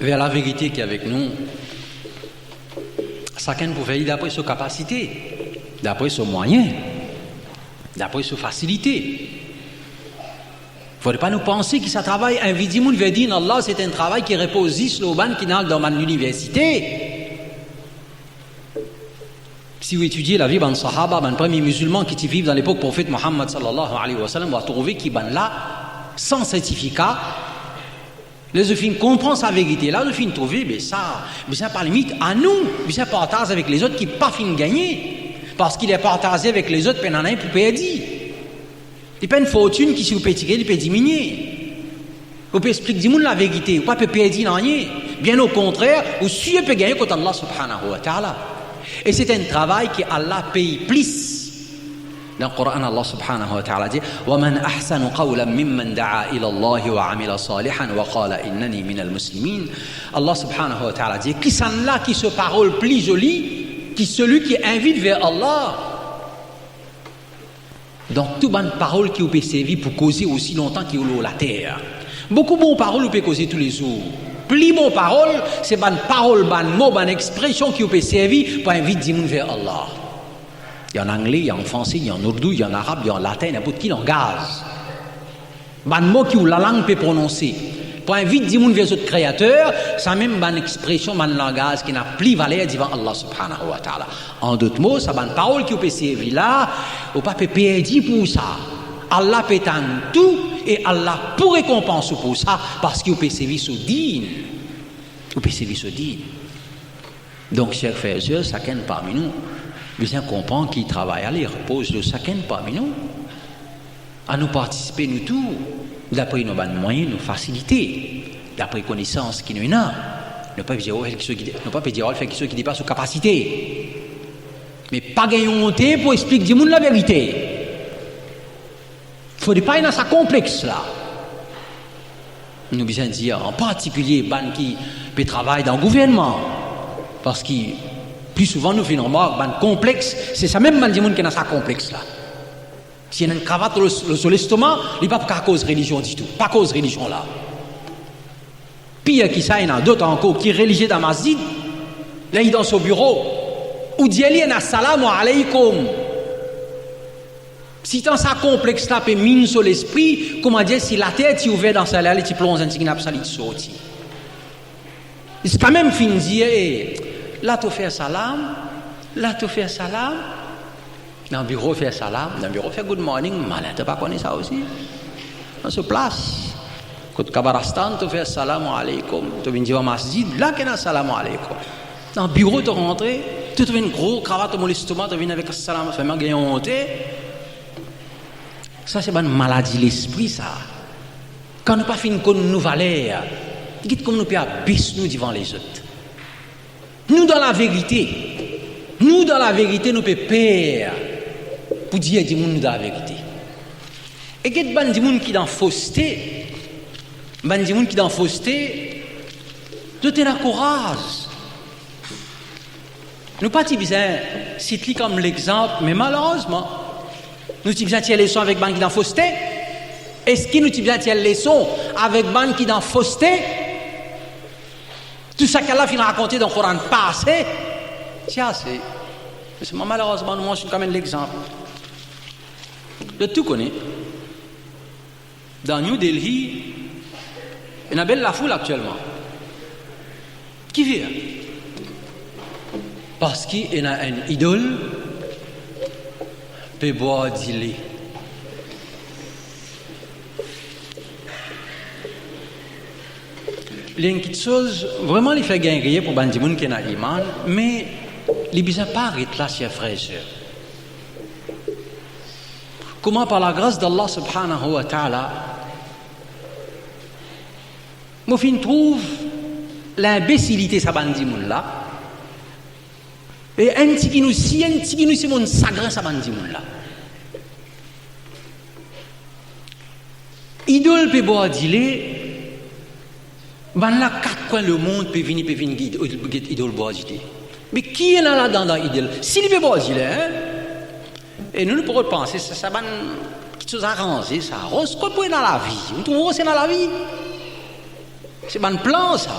vers la vérité qui est avec nous, chacun peut faire d'après ses capacités, d'après ses moyens, d'après ses facilités. Il ne faudrait pas nous penser que ça travaille invisible, veut dire Allah, c'est un travail qui repose sur le ban qui est dans l'université. Si vous étudiez la vie des Sahaba, les premiers musulmans qui vivent dans l'époque prophète Muhammad sallallahu alayhi wa sallam, vous allez trouver qu'ils sont là, sans certificat. Les filles comprennent sa vérité. Là, les filles trouvent, mais ça par limite à nous, ça partage avec les autres qui ne pas fin gagner. Parce qu'il est partagé avec les autres, il n'y en a un pour perdre. Il n'y a pas une fortune qui, si vous pouvez tirer, il peut diminuer. Vous pouvez expliquer la vérité, vous ne pouvez pas perdre rien. Bien au contraire, vous pouvez gagner contre Allah subhanahu wa ta'ala. Et c'est un travail que Allah paye plus. Dans le Coran, Allah subhanahu wa ta'ala dit وَمَنْ أَحْسَنُ قَوْلًا مِمَّنْ دَعَا إِلَى اللَّهِ وَعَمِلَ صَالِحًا وَقَالَ إِنَّنِي مِنَ الْمُسْلِمِينَ. Allah subhanahu wa ta'ala dit qui sont là qui se parole plus jolie que celui qui invite vers Allah. Donc, toute bonne parole qui vous peut servir pour causer aussi longtemps qu'il y a la terre. Beaucoup de bonnes paroles vous peut causer tous les jours. Plus bonnes paroles, c'est bonne parole, bonne mot, bonne expression qui vous peut servir pour inviter des gens vers Allah. Il y a en anglais, il y a en français, il y a en ourdou, il y a en arabe, il y a en latin, n'importe quel langage. Ban mot qui ou la langue peut prononcer. Pour inviter des gens vers notre créateur, ça même une expression, un langage qui n'a plus valeur devant Allah subhanahu wa ta'ala. En d'autres mots, ça une parole qui peut servir là, ou pas peut perdre pour ça. Allah peut en tout et Allah pour récompenser pour ça parce qu'il peut servir sous digne. Il peut servir sous digne. Donc, chers frères et sœurs, chacun parmi nous, bien comprendre qu'il travaille à l'air, repose de chacun parmi nous, à nous participer, nous tous, d'après nos moyens, nos facilités, d'après connaissances qui nous ont. Ne pas dire, faire quelque chose qui dépasse nos capacités. Mais pas gagner honte pour expliquer du monde la vérité. Il ne faut pas être dans sa complexe là. Nous besoin dire, en particulier, ban qui peut travailler dans le gouvernement, parce que plus souvent nous faisons remarque, ban complexe, c'est ça même ban du monde qui est dans sa complexe là. Si il y a une cravate sur l'estomac, il n'y a pas cause religion du tout. Pas cause religion là. Pire qui ça, il y en a d'autres encore qui sont religieux dans la masjid. Là, il est dans son bureau. Ou dit, il y a assalamu alaykum. Si dans sa complexe là, peut mine sur l'esprit, comment dire, si la tête est ouverte dans sa l'air, tu plonges un petit peu, ça sorti. C'est quand même fin de dire, là, tu fais salam, là, tu fais salam. Dans le bureau, fait salam. Dans le bureau, fait good morning. Malin, tu n'as pas connu ça aussi? Dans ce place. Quand tu Kabarastan, tu fais salam alaykum. Tu viens dire au masjid, là, qu'il y a salam alaykum. Dans le bureau, tu rentres, tu trouves une grosse cravate au l'estomac, tu viens avec salam, tu fais mal honte. Ça, c'est une maladie de l'esprit, ça. Quand nous pas fini qu'on nous valère, dites comme nous pouvons abaisser nous devant les autres. Nous, dans la vérité, nous pouvons perdre pour dire du monde dans la vérité. Et qu'il y a des gens qui sont dans fausseté, nous tenons courage. Nous pas citer comme l'exemple, mais malheureusement, nous avons besoin de leçons avec des gens qui sont dans fausseté. Est-ce que nous avons besoin de leçons avec des gens qui sont dans fausseté? Tout ça qu'Allah a raconté dans le Coran passé, c'est assez. Malheureusement, nous mentionnons quand même l'exemple. De tout connaît. Dans New Delhi, il y a belle la foule actuellement. Qui vient? Parce qu'il y a une idole, peut boire du lait. Il y a une petite chose, vraiment, il fait gagner pour les gens qui ont l'iman, mais les besoins pas arrêter là, chers frères et sœurs. Comment, par la grâce d'Allah subhanahu wa ta'ala, moi, je trouve l'imbécilité de ces gens là. Et un petit qui nous, c'est mon sagrin, ces gens là. Idole peut boire du lait. Ben là, quatre coins le monde peut venir idole boire du lait. Mais qui est là dans l'idole? S'il peut boire du lait, hein? Et nous pourrons penser, ça va quelque chose arrangé, ça. Ce qu'on peut dans la vie. Nous trouvons c'est dans la vie. C'est un plan, ça.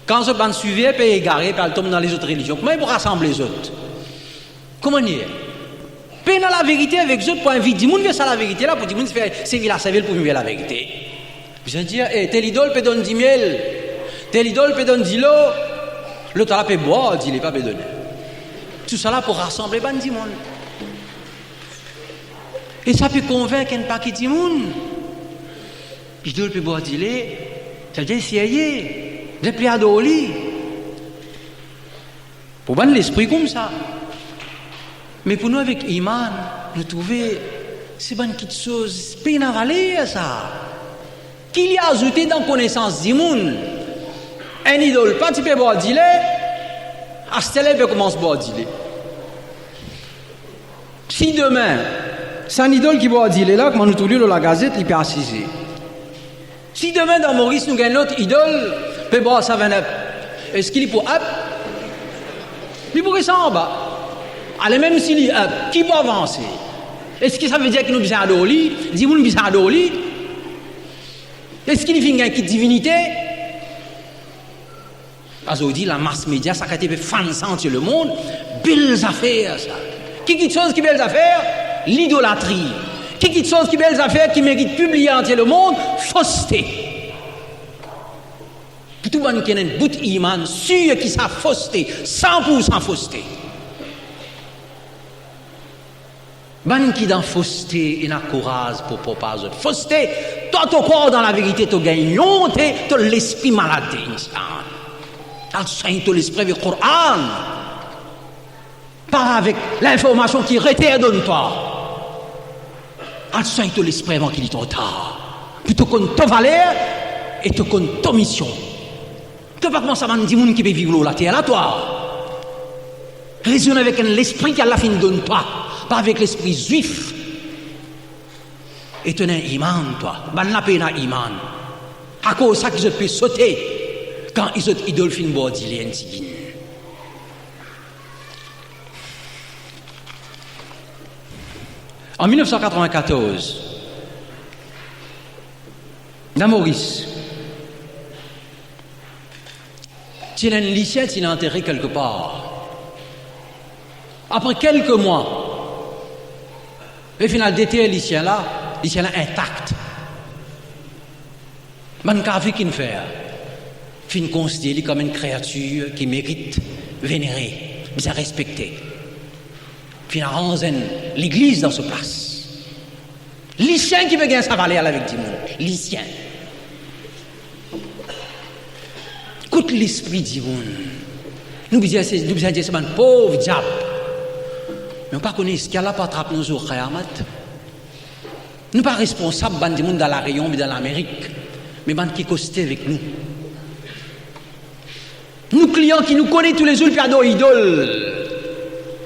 Quand ce ban suivait, peut égarer, peut tomber dans les autres religions. Comment il peut rassembler les autres? Comment dire? Peut dans la vérité avec eux pour inviter. Dis-moi, ça la vérité là, pour dire, c'est la serville pour vivre la vérité. Je veux dire, tel idole peut donner 10 000, tel idole peut donner 10 lots, l'autre là peut boire, il n'est pas peut donner. Tout ça là pour rassembler ban du monde. Et ça peut convaincre un paquet de monde. L'idole peut boire du lait, ça veut dire essayer, de plus adorer. Pour ban l'esprit comme ça. Mais pour nous avec Iman, nous trouvons, c'est ban petite chose, pas une avalée ça. Qu'il y a ajouté dans la connaissance du monde, un idole, pas tu peux boire du lait, à ce là peut commencer à boire du lait. Si demain, c'est un idole qui boit du lait là, comme nous trouvons dans la gazette, il peut assiser. Si demain dans Maurice, nous gagnons l'autre idole, peut boire ça 29, est-ce qu'il est pour up? Il pourrait ça en bas. Allez, même s'il est up, qui peut avancer? Est-ce que ça veut dire que nous besoin d'adorer? Dis-moi, nous besoin d'adorer? Est-ce qu'il y a une divinité? Aujourd'hui, la masse média, ça a été fan sentir le monde. Belles affaires, ça. Qui dit chose qui belles affaires? L'idolâtrie. Qui dit chose qui belles affaires qui mérite publier entier le monde? Fausseté. Tout le monde qui a un bout d'iman, sûr qui sa fausseté, 100% fausseté. Ban qui dans fausseté, il a courage pour propager fausseté. Toi, tu crois dans la vérité, tu gagnes, tu as l'esprit malade, tu as l'esprit du Coran. Pas avec l'information qui rétère de toi. Tu as l'esprit avant qu'il est trop tard. Plutôt qu'on te valeur et te compte ta mission. Tu vas commencer à dire qui peut vivre la terre à toi. Raisonne avec l'esprit qui a la fin de toi. Pas avec l'esprit juif. Et tu as un iman, toi. Ben la peine à iman. À cause de ça qu'ils peuvent sauter quand ils ont idole fin bordilé. En 1994, dans Maurice, il y a un lycéen qui est enterré quelque part. Après quelques mois, le final d'été, lycéen là intact. Man kafi kin faire, fin considéré comme une créature qui mérite vénérer, bien respecter. Fin arranger l'église dans ce place. Lycéen qui veut gagner sa valeur avec du monde. Lycéen. Écoute l'esprit du monde. Nous disons c'est un pauvre diable. Mais on ne connaît pas ce qu'il y a là pour attraper nos oreilles. Nous ne sommes pas responsables du monde dans la Réunion mais dans l'Amérique. Mais ban qui costé avec nous. Nous clients qui nous connaissent tous les jours, puis à nos idoles.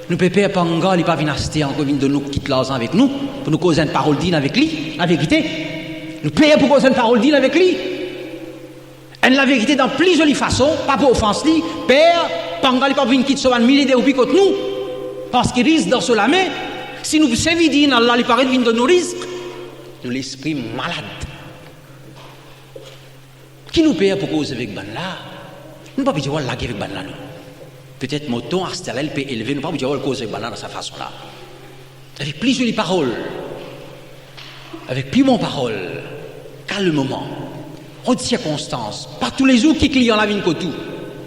Nous pépé pas en gars, il pas venir acheter encore de nous quitte l'argent avec nous pour nous causer une parole digne avec lui, la vérité. Nous payons pour causer une parole digne avec lui. Et la vérité dans plus jolie façon, pas pour offense lui, père, pas en gars, il pas venir quitte sur un millier ou puis contre nous, parce qu'il risque dans cela mais si nous servir digne, Allah il paraît de venir de nos risques, nous l'esprit malade. Qui nous paye pour causer avec ban là? Nous ne pouvons pas dire la avec ban là. Peut-être moton Arstelel peut élever, nous ne pouvons pas dire causer avec ban là dans sa façon là. Avec plus jolies paroles, avec plus mon parole, calmement, en circonstances, pas tous les jours qui client la vigne tout,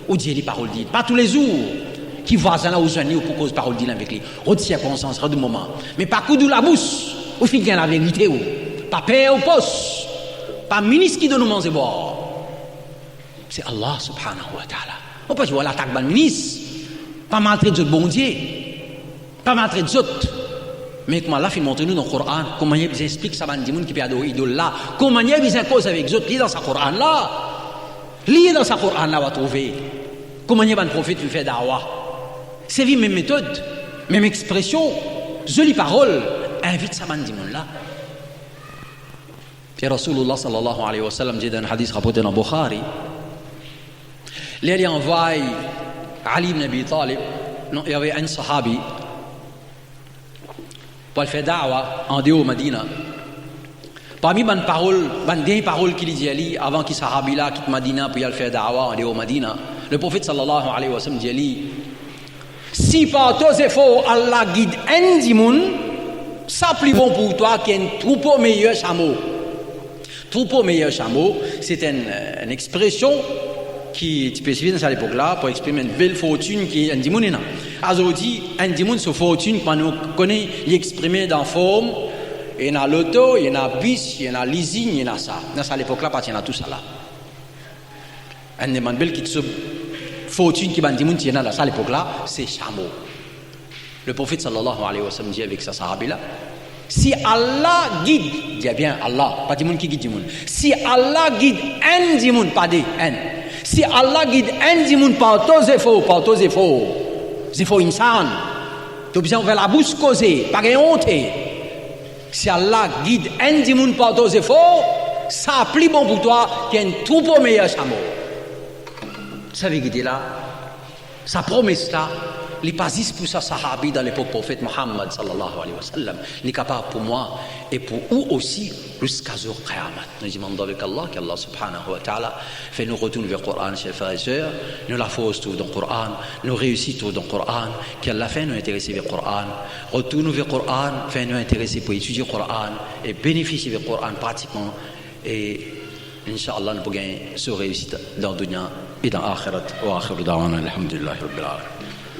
ou dire les paroles dites, pas tous les jours qui voisin là aux jeunes ou pour cause parole dites avec lui, en circonstances, en de moment, mais pas coup de la bouche, ou fin la vérité ou pas père au poste, pas ministre qui donne nous manger boire. C'est Allah subhanahu wa ta'ala. On peut dire l'attaque ban ministre, pas maltraiter d'autres bon Dieu, pas maltraiter d'autres. Mais comment Allah fait montrer nous dans le Coran, comment il explique ça ban dimoun qui peut adorer idole là, comment il vient cause avec d'autres, lié dans sa Coran là. Lié dans sa Coran là, on va trouver. Comment il ban prophète qui fait da'wah. C'est la même méthode, même expression, jolie parole, invite ça ban dimoun là. Puis Rasulullah sallallahu alayhi wa sallam dit dans un hadith rapporté dans Bukhari, il envoie Ali ibn Abi Talib, il y avait un sahabi pour faire da'wah en dehors de Medina. Parmi les paroles qu'il dit Ali avant qu'il sahabi là quitte Medina pour y faire da'wah en dehors de Medina, le prophète sallallahu alayhi wa sallam dit Ali, si par tous efforts Allah guide un dimoun, ça plus bon pour toi qu'un troupeau meilleur chameau. Troupeau meilleur chameau, c'est une expression qui est spécifique dans cette époque-là pour exprimer une belle fortune qui est un dimoun. Aujourd'hui, un dimoun, c'est fortune qu'on nous connaît, il est exprimé dans forme. Il y en a l'auto, il y en a bis, il y en a leasing, il y en a ça. Dans cette époque-là, il y en a tout ça là. Un dimoun belle qui est fortune qui est un dimoun, il y en a dans cette époque-là, c'est chameau. Le prophète sallallahu alayhi wa sallam dit avec sa sahabi là, si Allah guide, dis bien Allah, pas dimoun qui guide dimoun. Si Allah guide un dimoun, pas des un. Si Allah guide un dimoun par tous efforts, insan, tu as besoin de la bouche causée, pas de honte. Si Allah guide un dimoun par tous efforts, ça a plus bon pour toi qu'un troupeau meilleur chameau. Ça veut dire là, sa promesse là, il n'est pas juste pour sa sahabi dans l'époque prophète Muhammad sallallahu alayhi wa sallam, il est capable pour moi et pour vous aussi jusqu'à jour Qiyamah. Nous demandons avec Allah qu'Allah subhanahu wa ta'ala fait nous retourner vers le Coran, chers frères et sœurs, nous la force tout dans le Coran, nous réussissons tout dans le Coran, qu'Allah fait nous intéresser vers le Coran, retourne vers le Coran, fait nous intéresser pour étudier le Coran et bénéficier du Coran pratiquement et Inch'Allah nous pouvons gagner ce réussite dans le dunya et dans l'akhirat wa akhiru da'wana alhamdulillahi rabbil alamin.